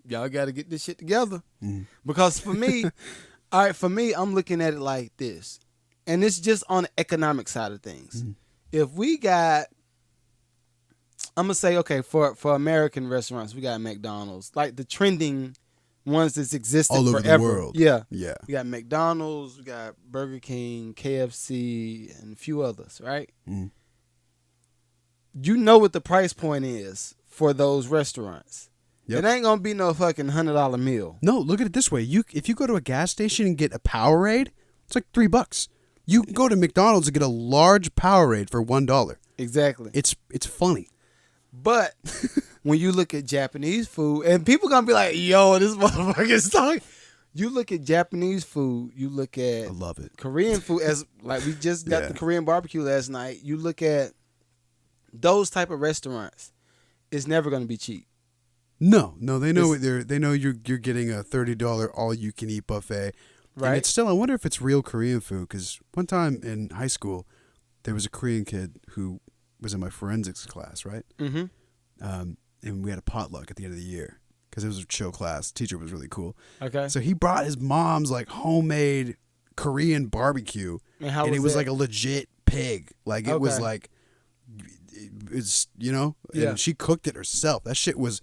y'all got to get this shit together. Because for me, I'm looking at it like this. And it's just on the economic side of things. If we got, I'm going to say, okay, for American restaurants, we got McDonald's. Like the trending ones that's existed
All over
forever.
the world.
Yeah.
Yeah.
We got McDonald's, we got Burger King, KFC, and a few others, right? You know what the price point is for those restaurants.
Yep.
It ain't going to be no fucking $100 meal.
No, look at it this way. If you go to a gas station and get a Powerade, it's like $3. You can go to McDonald's and get a large Powerade for $1.
Exactly.
It's funny.
But when you look at Japanese food, and people going to be like, yo, this motherfucker is talking. You look at Japanese food, you look at
I love it.
Korean food, as like we just got the Korean barbecue last night. You look at those type of restaurants, it's never going to be cheap.
No, they know they know you're getting a $30 all you can eat buffet.
Right.
And it's still, I wonder if it's real Korean food, because one time in high school, there was a Korean kid who was in my forensics class, right?
Mm-hmm.
And we had a potluck at the end of the year because it was a chill class. The teacher was really cool.
Okay.
So he brought his mom's like homemade Korean barbecue,
And
it was like a legit pig. Like it was
Okay.
like, it's and
Yeah.
she cooked it herself. That shit was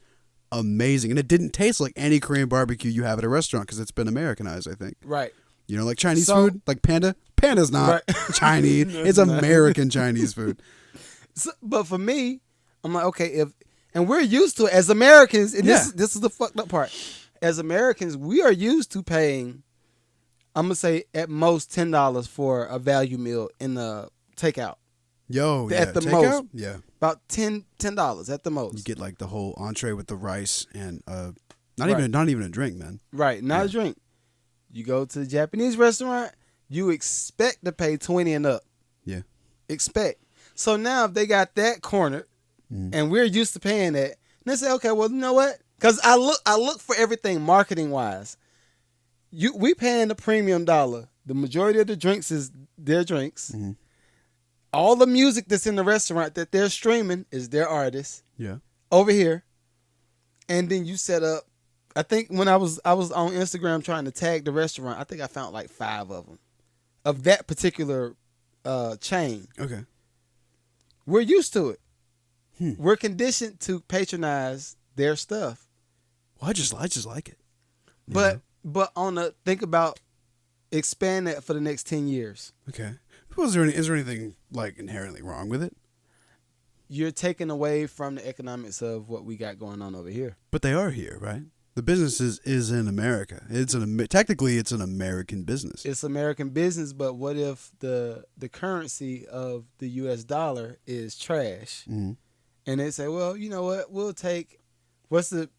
amazing, and it didn't taste like any Korean barbecue you have at a restaurant because it's been Americanized, I think.
Right.
Like Chinese
So-
food, like Panda. Panda's not
Right.
Chinese.
No,
it's
it's not.
American Chinese food.
So, but for me, I'm like, okay, and we're used to it as Americans, and this is the fucked up part. As Americans, we are used to paying, I'm gonna say at most $10 for a value meal in the takeout.
Yo,
At the
takeout?
most.
Yeah.
About $10 at the most.
You get like the whole entree with the rice and not
Right.
even a drink, man.
Right, not a drink. You go to the Japanese restaurant, you expect to pay 20 and up.
Yeah.
Expect. So now if they got that cornered, and we're used to paying that, and they say, okay, well, you know what? Because I look for everything marketing wise. We paying the premium dollar. The majority of the drinks is their drinks.
Mm-hmm.
All the music that's in the restaurant that they're streaming is their artists
Yeah.
over here. And then you set up. I think when I was on Instagram trying to tag the restaurant, I think I found like 5 of them of that particular chain.
Okay.
We're used to it. We're conditioned to patronize their stuff.
Well, I just like it.
But think about expand that for the next 10 years.
Okay. Well, is there anything like inherently wrong with it?
You're taking away from the economics of what we got going on over here.
But they are here, right? The business is in America. Technically it's an American business.
It's American business, but what if the currency of the US dollar is trash?
Mm-hmm.
And they say, well, you know what? We'll take, what's the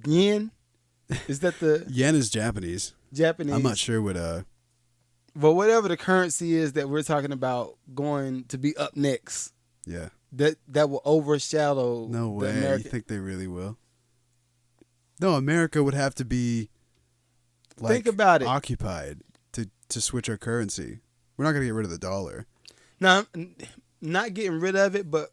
yen? Is that the
Yen is Japanese.
Japanese?
I'm not sure what
But whatever the currency is that we're talking about going to be up next,
yeah.
that will overshadow
No
the
way.
American.
You think they really will? No, America would have to be like
Think about it.
occupied to switch our currency. We're not going to get rid of the dollar.
Now, not getting rid of it, but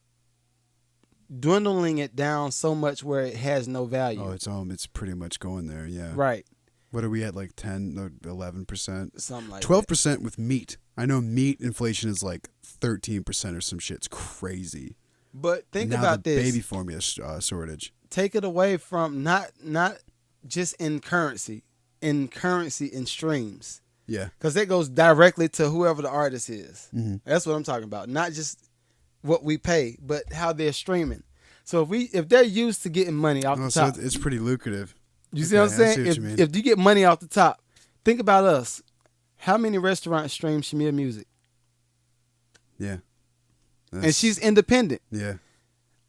dwindling it down so much where it has no value.
Oh, it's pretty much going there, yeah.
Right.
What are we at, like 10 or 11%?
Something like
12% with meat. I know meat inflation is like 13% or some shit. It's crazy.
But think
now
about
the
this.
baby formula shortage.
Take it away from not just in currency and streams.
Yeah.
Because that goes directly to whoever the artist is.
Mm-hmm.
That's what I'm talking about. Not just what we pay, but how they're streaming. So if they're used to getting money off the top,
so it's pretty lucrative.
you see what I'm saying? If you get money off the top, think about us. How many restaurants stream Shamir music?
Yeah.
And she's independent.
Yeah.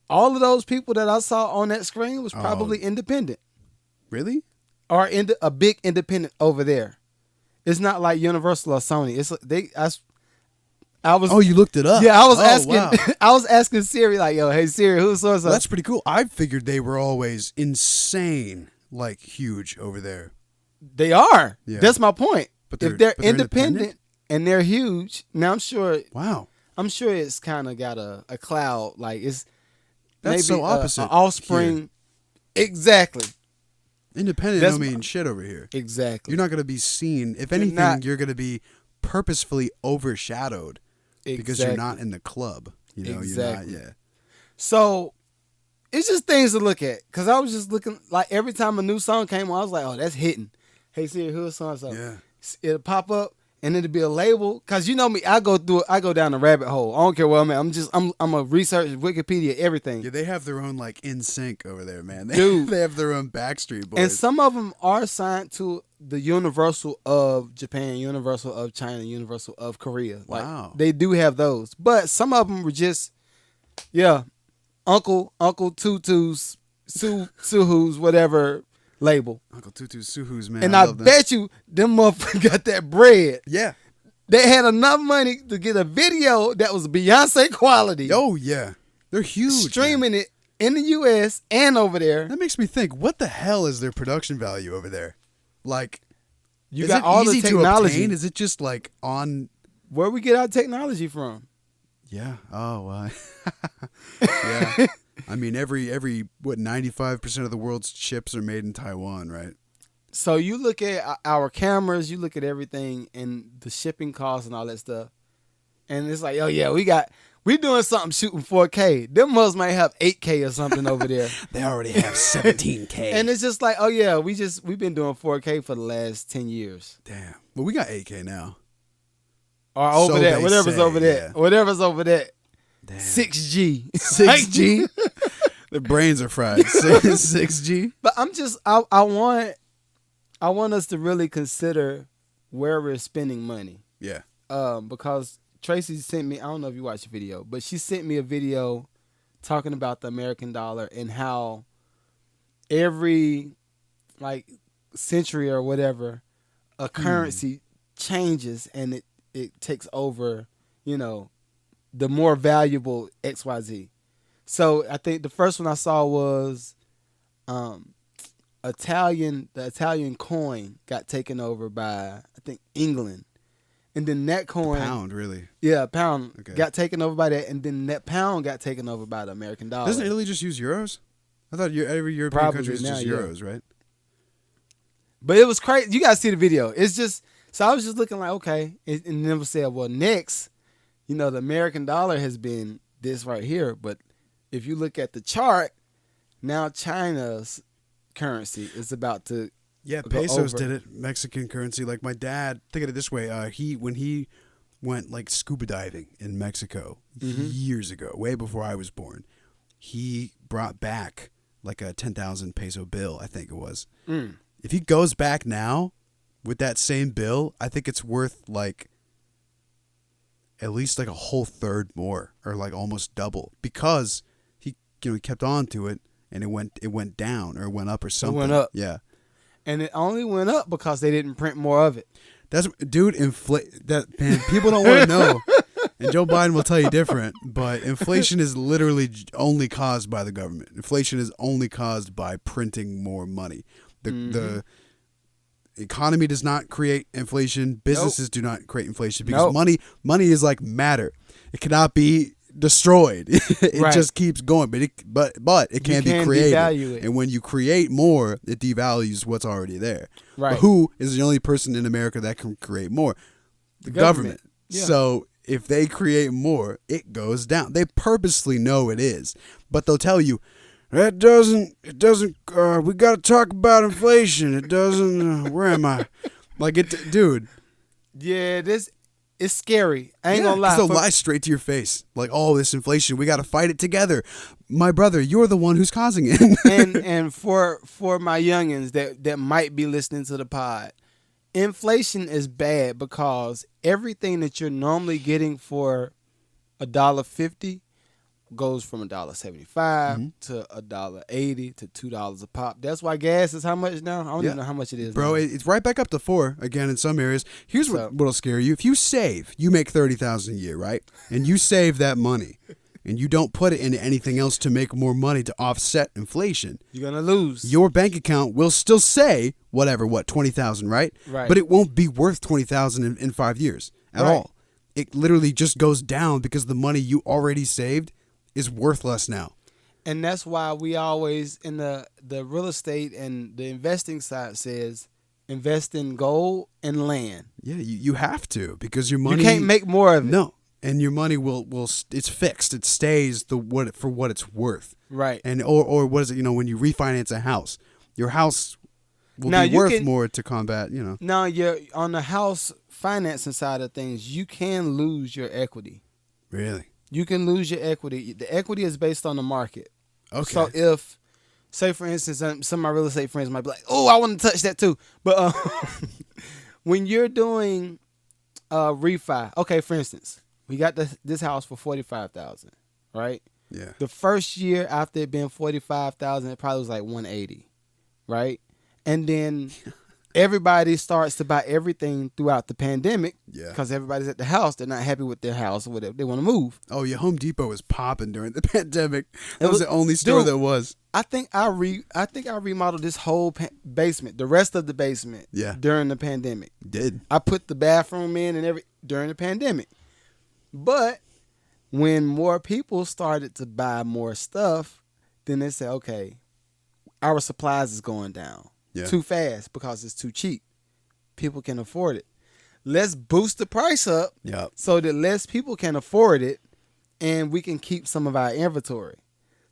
All of those people that I saw on that screen was probably independent.
Really?
Or a big independent over there. It's not like Universal or Sony.
You looked it up?
Yeah, I was asking.
Wow.
I was asking Siri, like, "Yo, hey Siri, who's so?"
That's pretty cool. I figured they were always insane, like huge over there.
They are.
Yeah.
That's my point.
But
if they're
they're
independent and they're huge, now I'm sure it's kind of got a cloud. Like it's
that's
maybe
so opposite.
A offspring. Here. Exactly.
Independent don't mean shit over here.
Exactly.
You're not going to be seen. If anything, you're going to be purposefully overshadowed because you're not in the club. You know,
exactly.
You're not. Yeah.
So it's just things to look at. Because I was just looking, like every time a new song came on, I was like, oh, that's hitting. Hey, Siri, who's song? So
Yeah.
it'll pop up. And it'll be a label, cause you know me, I go down the rabbit hole. I don't care what I'm at. I'm a research Wikipedia everything.
Yeah, they have their own like NSYNC over there, man.
Dude,
they have their own Backstreet Boys.
And some of them are signed to the Universal of Japan, Universal of China, Universal of Korea. Like,
wow,
they do have those, but some of them were just, Uncle Tutu's, Suhu's, whatever. Label.
Uncle Tutu Suhu's, man.
And I bet you them motherfuckers got that bread.
Yeah.
They had enough money to get a video that was Beyonce quality.
Oh, yeah. They're huge.
Streaming it in the U.S. and over there.
That makes me think, what the hell is their production value over there? Like,
you got all the technology.
Is it just like on...
Where we get our technology from?
Yeah. Oh, wow. Yeah. I mean, every 95% of the world's chips are made in Taiwan, right?
So you look at our cameras, you look at everything and the shipping costs and all that stuff, and it's like, oh yeah, we doing something shooting 4K. Them must might have 8K or something over there.
They already have 17K.
And it's just like, oh yeah, we've been doing 4K for the last 10 years.
Damn. Well, we got 8K now.
Or over
so
there, whatever's
say,
over there,
yeah.
Whatever's over there.
Damn.
6G.
6G? The brains are fried. 6G?
But I want us to really consider where we're spending money.
Yeah.
Because Tracy sent me, I don't know if you watched the video, but she sent me a video talking about the American dollar and how every like century or whatever, a currency changes and it takes over, the more valuable XYZ. So I think the first one I saw was the Italian coin got taken over by, I think, England. And then that coin...
Pound, really?
Yeah, pound got taken over by that. And then that pound got taken over by the American dollar.
Doesn't Italy just use euros? I thought every European country is just euros, right?
But it was crazy. You got to see the video. It's just... So I was just looking like, okay. And then we said, well, next, the American dollar has been this right here. But if you look at the chart, now China's currency is about to...
Yeah, pesos did it. Mexican currency. Like my dad, think of it this way. When he went like scuba diving in Mexico years ago, way before I was born, he brought back like a 10,000 peso bill, I think it was. Mm. If he goes back now with that same bill, I think it's worth like at least like a whole third more, or like almost double, because he kept on to it and it went down or went up or something.
It went up.
Yeah.
And it only went up because they didn't print more of it.
Man, people don't want to know. And Joe Biden will tell you different, but inflation is literally only caused by the government. Inflation is only caused by printing more money. The economy does not create inflation. Businesses do not create inflation because money is like matter. It cannot be destroyed. It
Right.
just keeps going, but it can be created.
Devalue it.
And when you create more, it devalues what's already there.
Right.
But who is the only person in America that can create more? The government.
Yeah.
So if they create more, it goes down. They purposely know it is, but they'll tell you, it doesn't, we got to talk about inflation. It doesn't, where am I? Like, dude.
Yeah, it's scary. I ain't gonna lie.
They'll lie straight to your face. Like, oh, this inflation, we got to fight it together. My brother, you're the one who's causing it.
and for my youngins that might be listening to the pod, inflation is bad because everything that you're normally getting for $1.50 goes from $1.75 to $1.80 to $2 a pop. That's why gas is how much now? I don't even know how much it is.
Bro,
now.
it's right back up to $4 again in some areas. Here's what'll scare you. If you save, you make $30,000 a year, right? And you save that money and you don't put it into anything else to make more money to offset inflation,
You're gonna lose.
your bank account will still say whatever, $20,000, right?
Right.
But it won't be worth $20,000 in 5 years at all. It literally just goes down because the money you already saved is worthless now.
And that's why we always in the real estate and the investing side says invest in gold and land.
Yeah, you have to, because your money,
You can't make more of it.
No, and your money will it's fixed. It stays for what it's worth.
Right.
And or what is it? When you refinance a house, your house will
Now,
be
you
worth
can-
more to combat.
Now you're on the house financing side of things, you can lose your equity.
Really?
You can lose your equity. The equity is based on the market.
Okay.
So if, say for instance, some of my real estate friends might be like, "Oh, I want to touch that too." But when you're doing refi, okay, for instance, we got this house for $45,000, right?
Yeah.
The first year after it being $45,000, it probably was like $180, right? And then everybody starts to buy everything throughout the pandemic.
Yeah.
Because everybody's at the house, they're not happy with their house or whatever. They want to move.
Oh, yeah. Home Depot was popping during the pandemic. That
It
was
was-
the only store
dude,
that was.
I think I remodeled this whole basement, the rest of the basement,
Yeah.
during the pandemic.
Did.
I put the bathroom in and during the pandemic. But when more people started to buy more stuff, then they said, okay, our supplies is going down too fast because it's too cheap. People can afford it. Let's boost the price up so that less people can afford it and we can keep some of our inventory.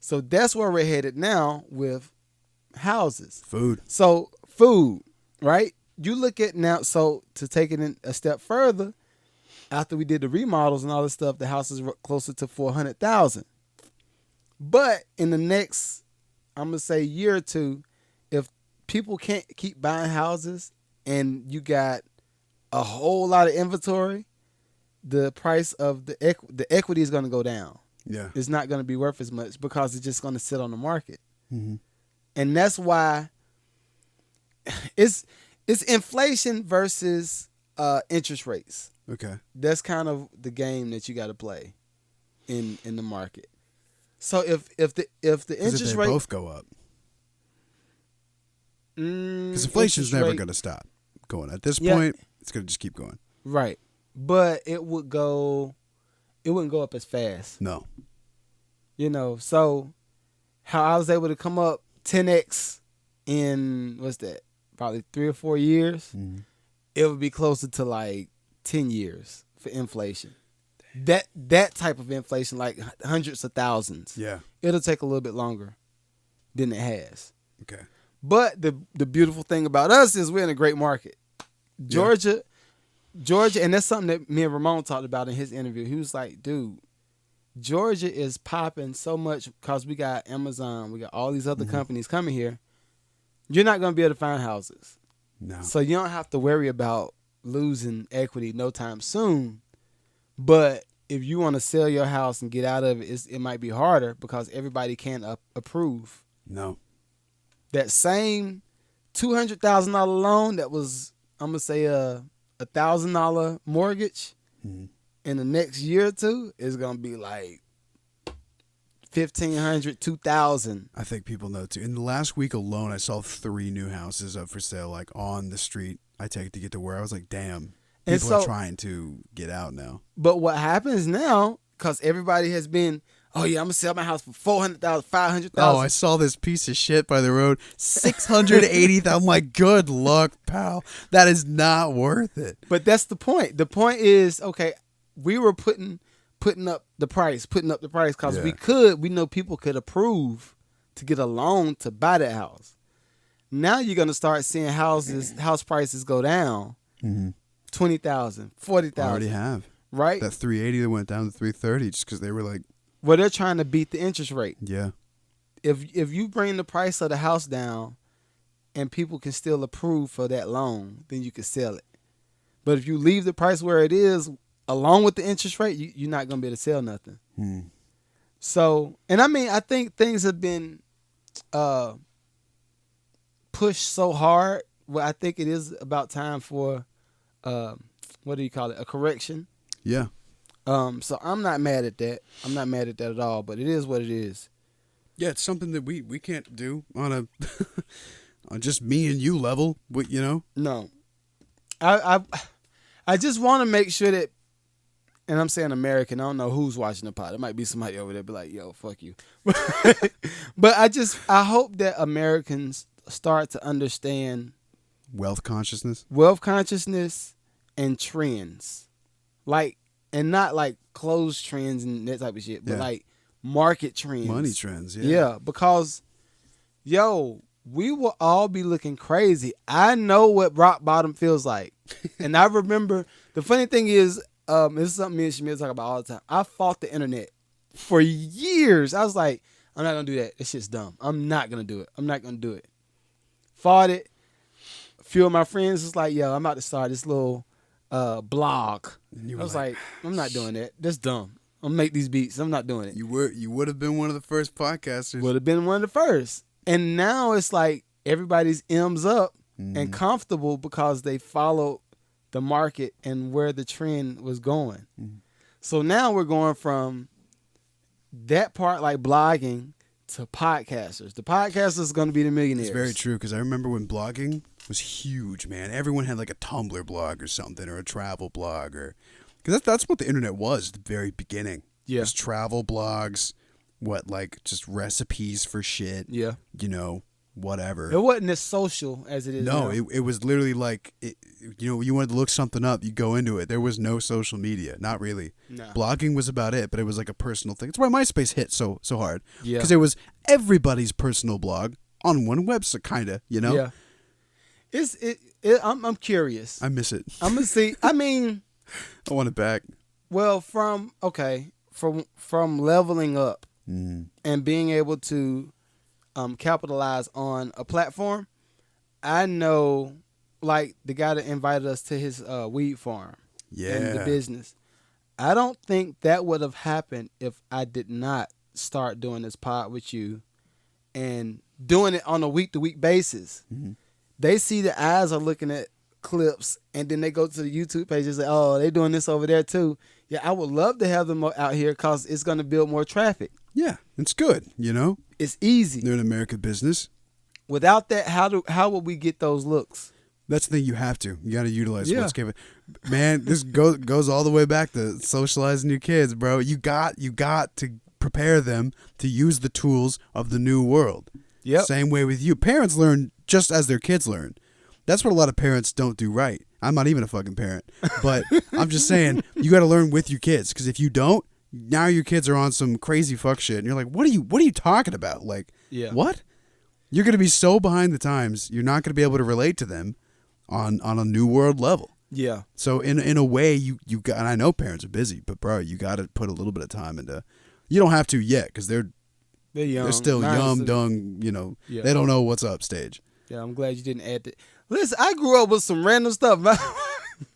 So that's where we're headed now with houses.
Food.
So food, right? You look at now, so to take it in a step further, after we did the remodels and all this stuff, the house is closer to $400,000. But in the next, I'm gonna say year or two, if people can't keep buying houses and you got a whole lot of inventory, the price of the equity is gonna go down.
Yeah.
It's not gonna be worth as much because it's just gonna sit on the market.
Mm-hmm.
And that's why it's inflation versus interest rates.
Okay.
That's kind of the game that you got to play in the market. So if the interest
if they
rate
both go up, because inflation's never going to stop going. At this point, it's going to just keep going.
Right, but it wouldn't go up as fast.
No.
So how I was able to come up 10x in probably 3 or 4 years, it would be closer to like 10 years for inflation. That type of inflation, like hundreds of thousands.
Yeah.
It'll take a little bit longer than it has.
Okay.
But the beautiful thing about us is we're in a great market. Georgia, and that's something that me and Ramon talked about in his interview. He was like, dude, Georgia is popping so much because we got Amazon, we got all these other companies coming here. You're not going to be able to find houses.
No.
So you don't have to worry about losing equity no time soon. But if you want to sell your house and get out of it, it might be harder because everybody can't approve.
No.
That same $200,000 loan that was, I'm going to say a $1,000 mortgage in the next year or two is going to be like $1,500, $2,000.
I think people know too. In the last week alone, I saw 3 new houses up for sale, like on the street I take to get to where I was like, damn, people are trying to get out now.
But what happens now, because everybody has been, oh yeah, I'm gonna sell my house for $400,000, $500,000.
Oh, I saw this piece of shit by the road. $680,000. I'm like, good luck, pal. That is not worth it.
But that's the point. The point is, okay, we were putting up the price because we know people could approve to get a loan to buy that house. Now you're gonna start seeing house prices go down, $20,000, $40,000.
Already have.
Right?
That 380 that went down to 330 just because they were like,
well, they're trying to beat the interest rate.
yeah.
If you bring the price of the house down and people can still approve for that loan, then you can sell it. But if you leave the price where it is, along with the interest rate, you're not going to be able to sell nothing. So, and I mean, I think things have been pushed so hard. Well, I think it is about time for, what do you call it, a correction.
Yeah.
So I'm not mad at that. I'm not mad at that at all, but it is what it is.
Yeah, it's something that we can't do on a on just me and you level, you know?
No. I just want to make sure that, and I'm saying American, I don't know who's watching the pod. It might be somebody over there be like, yo, fuck you. But I hope that Americans start to understand
Wealth consciousness
and trends. Like, and not like clothes trends and that type of shit, but like market trends.
Money trends, yeah.
Yeah, because, yo, we will all be looking crazy. I know what rock bottom feels like. And I remember, the funny thing is, this is something me and Shamil talk about all the time. I fought the internet for years. I was like, I'm not going to do that. This shit's dumb. I'm not going to do it. I'm not going to do it. Fought it. A few of my friends was like, yo, I'm about to start this little blog. I was like, I'm not doing that. That's dumb. I'm gonna make these beats. I'm not doing it.
You would have been one of the first podcasters.
Would have been one of the first. And now it's like everybody's M's up and comfortable because they followed the market and where the trend was going. So now we're going from that part, like blogging, to podcasters. The podcasters is going to be the millionaires.
It's very true, because I remember when blogging was huge, man. Everyone had like a Tumblr blog or something, or a travel blog, or because that's what the internet was at the very beginning.
Yeah,
it was travel blogs, like just recipes for shit.
Yeah,
you know, whatever.
It wasn't as social as it is.
No,
now.
it was literally like, you wanted to look something up, you go into it. There was no social media, not really.
No. Blogging
was about it, but it was like a personal thing. It's why MySpace hit so hard.
Yeah,
because it was everybody's personal blog on one website, kind of. You know.
Yeah. I'm curious.
I miss it.
I'm gonna see. I mean,
I want it back.
Well, from leveling up and being able to capitalize on a platform, I know, like the guy that invited us to his weed farm and the business. I don't think that would have happened if I did not start doing this pod with you and doing it on a week-to-week basis. They see the eyes are looking at clips, and then they go to the YouTube page and say, oh, they're doing this over there too. Yeah, I would love to have them out here because it's going to build more traffic.
Yeah, it's good, you know?
It's easy.
They're an American business.
Without that, how would we get those looks?
That's the thing, you have to. You got to utilize what's given. Man, this goes all the way back to socializing your kids, bro. You got to prepare them to use the tools of the new world. Yep. Same way with you. Parents learn just as their kids learn. That's what a lot of parents don't do right. I'm not even a fucking parent, but I'm just saying you got to learn with your kids, because if you don't, now your kids are on some crazy fuck shit, and you're like, what are you talking about? Like, what? You're gonna be so behind the times, you're not gonna be able to relate to them on a new world level. Yeah. So in a way, you got, and I know parents are busy, but bro, you got to put a little bit of time into. You don't have to yet, because they're young. They're still young, dumb. You know, they don't know what's up stage.
Yeah, I'm glad you didn't add that. Listen, I grew up with some random stuff.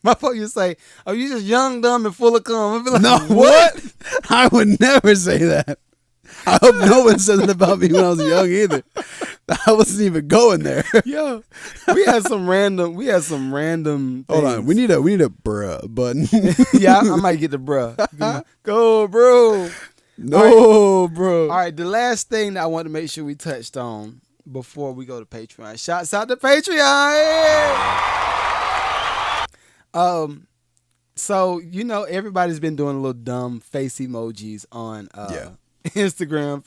My folks used to say, "Oh, you just young, dumb, and full of cum." I'd be like,
no, what? I would never say that. I hope no one said that about me when I was young either. I wasn't even going there.
Yeah, we had some random.
Hold on, we need a bruh button.
Yeah, I might get the bruh. Go, bro.
No, bro.
All right, the last thing that I want to make sure we touched on before we go to Patreon. Shouts out to Patreon. So, everybody's been doing little dumb face emojis on Instagram.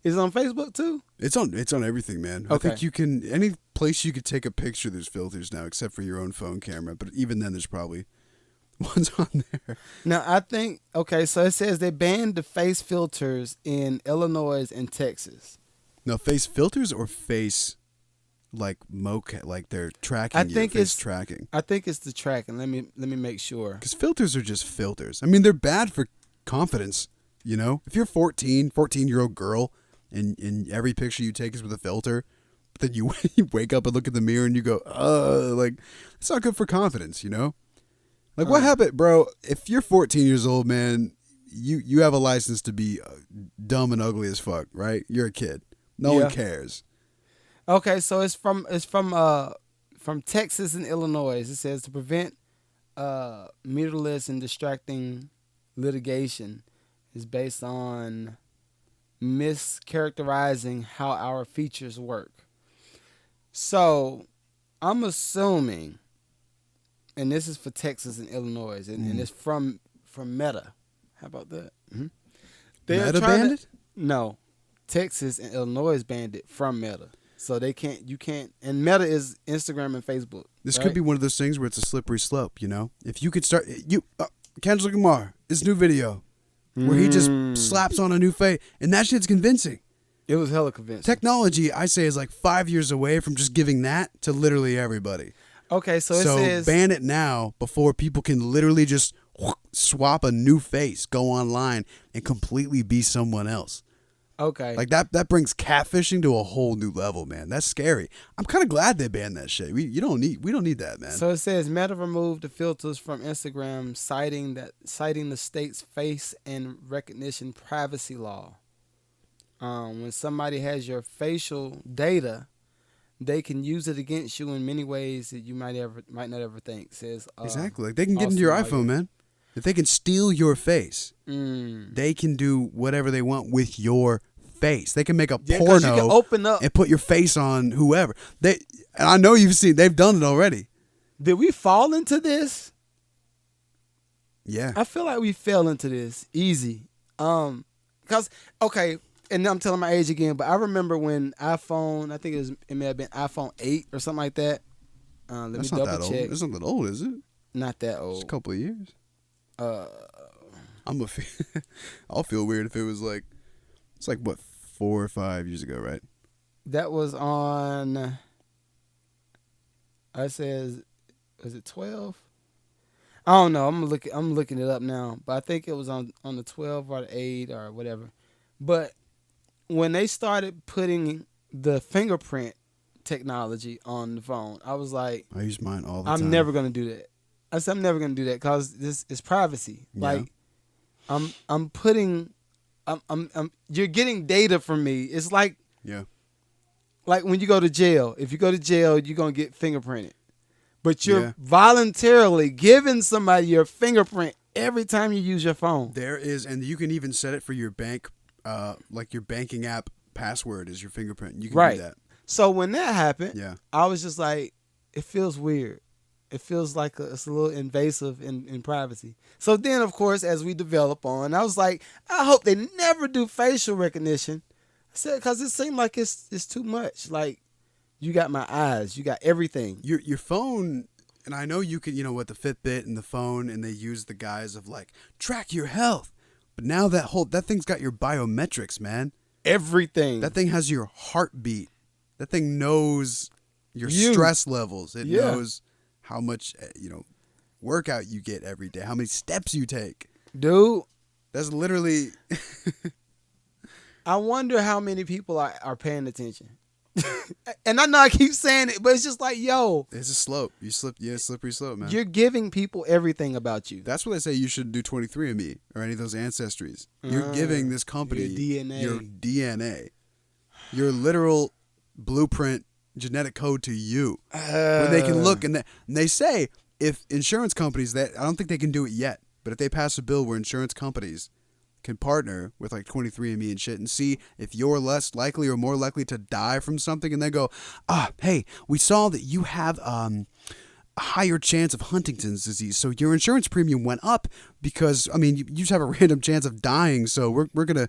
Is it on Facebook too?
It's on everything, man.
Okay.
I think you can, any place you could take a picture, there's filters now, except for your own phone camera. But even then, there's probably ones on there.
Now, I think, so it says they banned the face filters in Illinois and Texas.
No, face filters or face like like they're tracking face tracking.
I think it's the tracking. Let me make sure.
Because filters are just filters. I mean, they're bad for confidence, If you're 14-year-old girl, and every picture you take is with a filter, but then you wake up and look in the mirror and you go, like, it's not good for confidence, Like, what happened, bro? If you're 14 years old, man, you have a license to be dumb and ugly as fuck, right? You're a kid. No one cares.
Okay, so it's from Texas and Illinois. It says to prevent meterless and distracting litigation is based on mischaracterizing how our features work. So I'm assuming, and this is for Texas and Illinois, and it's from Meta. How about that? Mm-hmm.
Meta banned it?
No, Texas and Illinois banned it from Meta. So you can't, and Meta is Instagram and Facebook.
This could be one of those things where it's a slippery slope, If you could start, Kendrick Lamar, his new video, where he just slaps on a new face, and that shit's convincing.
It was hella convincing.
Technology, I say, is like 5 years away from just giving that to literally everybody.
Okay, so it says
ban it now before people can literally just swap a new face, go online, and completely be someone else.
Okay.
Like that brings catfishing to a whole new level, man. That's scary. I'm kind of glad they banned that shit. We don't need that, man.
So it says Meta removed the filters from Instagram, citing the state's face and recognition privacy law. When somebody has your facial data, they can use it against you in many ways that you might not ever think. It says
exactly. Like they can get into your iPhone, man. If they can steal your face, they can do whatever they want with your face. They can make a porno
you can open up
and put your face on whoever. And I know they've done it already.
Did we fall into this?
Yeah.
I feel like we fell into this easy. Because, and I'm telling my age again, but I remember when iPhone, I think it may have been iPhone 8 or something like that. Let
That's
me
not
double
that
check.
old. It's not that old, is it?
Not that old.
It's a couple of years. I'll feel weird if it was like, it's like what, 4 or 5 years ago, right?
That was on, was it 12? I don't know. I'm looking it up now, but I think it was on the 12 or the 8 or whatever. But when they started putting the fingerprint technology on the phone, I was like,
I use mine all the time.
I'm never gonna do that. I said I'm never gonna do that because this is privacy.
Yeah.
Like, you're getting data from me. It's like,
yeah,
like when you go to jail. If you go to jail, you're gonna get fingerprinted, but you're voluntarily giving somebody your fingerprint every time you use your phone.
There is, and you can even set it for your bank, like your banking app password is your fingerprint. You can do that.
So when that happened,
yeah,
I was just like, it feels weird. It feels like it's a little invasive in privacy. So then, of course, as we develop on, I was like, I hope they never do facial recognition. I said, because it seemed like it's too much. Like, you got my eyes, you got everything.
Your phone, and I know you can, with the Fitbit and the phone, and they use the guise of like track your health. But now that thing's got your biometrics, man.
Everything.
That thing has your heartbeat. That thing knows your stress levels. It knows how much, workout you get every day, how many steps you take.
Dude.
That's literally...
I wonder how many people are paying attention. And I know I keep saying it, but it's just like, yo.
It's a slope. Slippery slope, man.
You're giving people everything about you.
That's what they say you should do 23andMe or any of those ancestries. You're giving this company your DNA. Your literal blueprint genetic code to you. When they can look and they say if insurance companies, I don't think they can do it yet, but if they pass a bill where insurance companies can partner with like 23andMe and shit and see if you're less likely or more likely to die from something, and they go, hey, we saw that you have a higher chance of Huntington's disease. So your insurance premium went up because, I mean, you just have a random chance of dying. So we're going to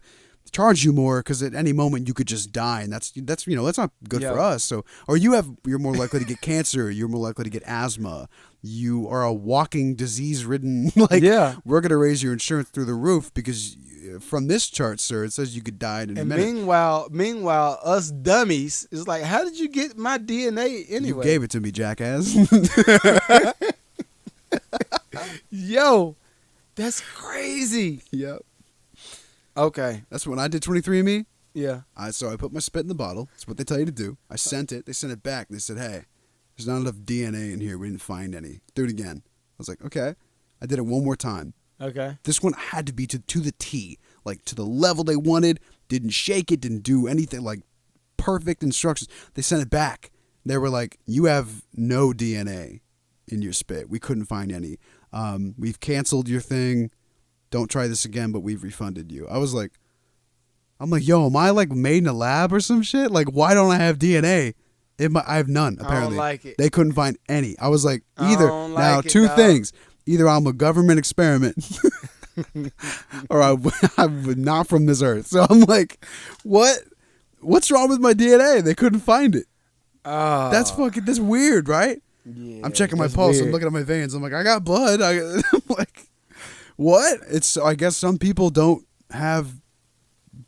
charge you more because at any moment you could just die. And that's that's not good for us. So, or you're more likely to get cancer. You're more likely to get asthma. You are a walking disease-ridden, we're going to raise your insurance through the roof because from this chart, sir, it says you could die in a minute.
Meanwhile, us dummies is like, how did you get my DNA anyway?
You gave it to me, jackass.
Yo, that's crazy.
Yep.
Okay.
That's when I did 23andMe.
Yeah.
So I put my spit in the bottle. That's what they tell you to do. I sent it. They sent it back. They said, hey, there's not enough DNA in here. We didn't find any. Do it again. I was like, okay. I did it one more time.
Okay.
This one had to be to the T, like to the level they wanted. Didn't shake it. Didn't do anything. Like perfect instructions. They sent it back. They were like, you have no DNA in your spit. We couldn't find any. We've canceled your thing. Don't try this again, but we've refunded you. I'm like, yo, am I like made in a lab or some shit? Like, why don't I have DNA? I have none, apparently.
I don't like it.
They couldn't find any. I was like, two
dog.
things. Either I'm a government experiment or I'm not from this earth. So I'm like, what's wrong with my DNA? They couldn't find it. That's weird, right?
Yeah,
I'm checking my pulse.
weird.
I'm looking at my veins. I'm like, I got blood. I'm like, what? I guess some people don't have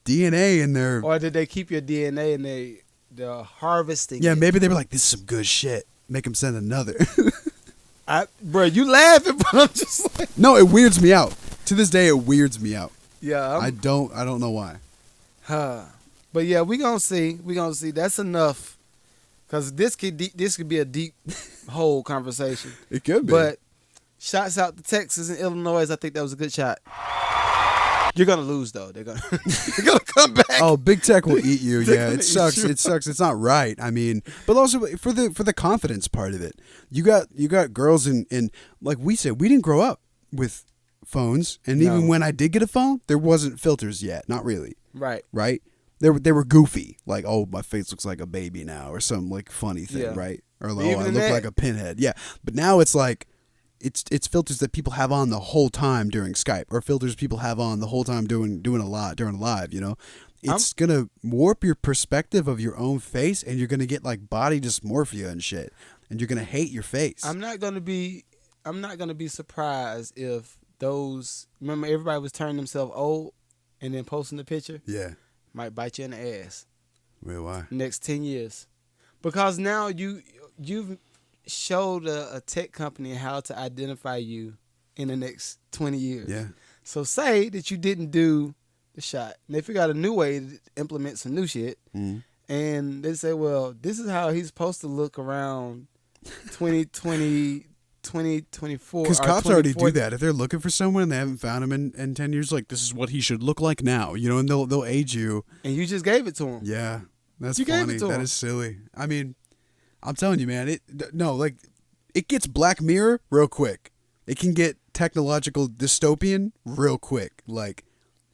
DNA in their...
Or did they keep your DNA and they're harvesting it?
Maybe they were like, this is some good shit. Make them send another.
Bro, you laughing, but I'm just like...
No, it weirds me out. To this day, it weirds me out.
Yeah.
I don't know why.
But yeah, we gonna see. That's enough. Because this could be a deep whole conversation.
It could be.
But shouts out to Texas and Illinois. I think that was a good shot. You're gonna lose though. They're gonna come back.
Oh, big tech will eat you. Yeah, it sucks. It sucks. It's not right. I mean, but also for the confidence part of it, you got girls in like we said, we didn't grow up with phones, and even when I did get a phone, there wasn't filters yet. Not really.
Right.
They were goofy, like, oh, my face looks like a baby now, or some like funny thing, right? Or like, oh, I look like a pinhead. Yeah, but now it's like. It's filters that people have on the whole time during Skype, or filters people have on the whole time doing a lot during live. It's gonna warp your perspective of your own face, and you're gonna get like body dysmorphia and shit, and you're gonna hate your face.
I'm not gonna be surprised if those. Remember, everybody was turning themselves old and then posting the picture.
Yeah,
might bite you in the ass.
Well, why?
Next 10 years, because now you've showed a tech company how to identify you in the next 20 years.
Yeah.
So say that you didn't do the shot, and they figure out a new way to implement some new shit, and they say, well, this is how he's supposed to look around 2020, 2024.
Because cops already do that. If they're looking for someone and they haven't found him in 10 years, like, this is what he should look like now, and they'll age you.
And you just gave it to him.
Yeah. That's
you
funny.
Gave it to
that
him.
Is silly. I mean, I'm telling you, man, it gets Black Mirror real quick. It can get technological dystopian real quick. Like,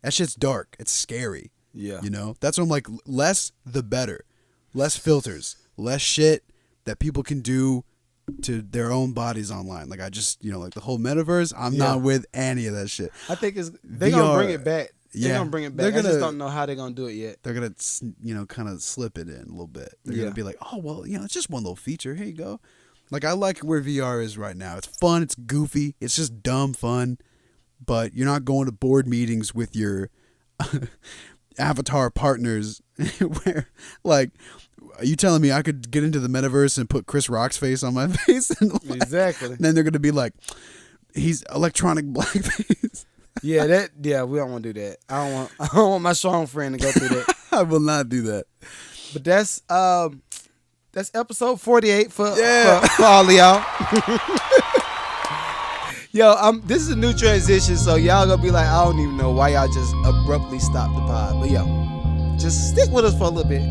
that shit's dark. It's scary.
Yeah.
That's what I'm like, less the better. Less filters. Less shit that people can do to their own bodies online. Like, I just, like the whole metaverse, I'm not with any of that shit.
I think they're going to bring it back. They're going to bring it back. I just don't know how they're going to do it yet.
They're going to, kind of slip it in a little bit. They're going to be like, oh, well, it's just one little feature. Here you go. Like, I like where VR is right now. It's fun. It's goofy. It's just dumb fun. But you're not going to board meetings with your avatar partners where, like, are you telling me I could get into the metaverse and put Chris Rock's face on my face? And
exactly.
Then they're going to be like, he's electronic blackface.
Yeah, we don't want to do that. I don't want my strong friend to go through that.
I will not do that.
But that's episode 48 for all of y'all. Yo, this is a new transition, so y'all gonna be like, I don't even know why y'all just abruptly stopped the pod. But yo, just stick with us for a little bit.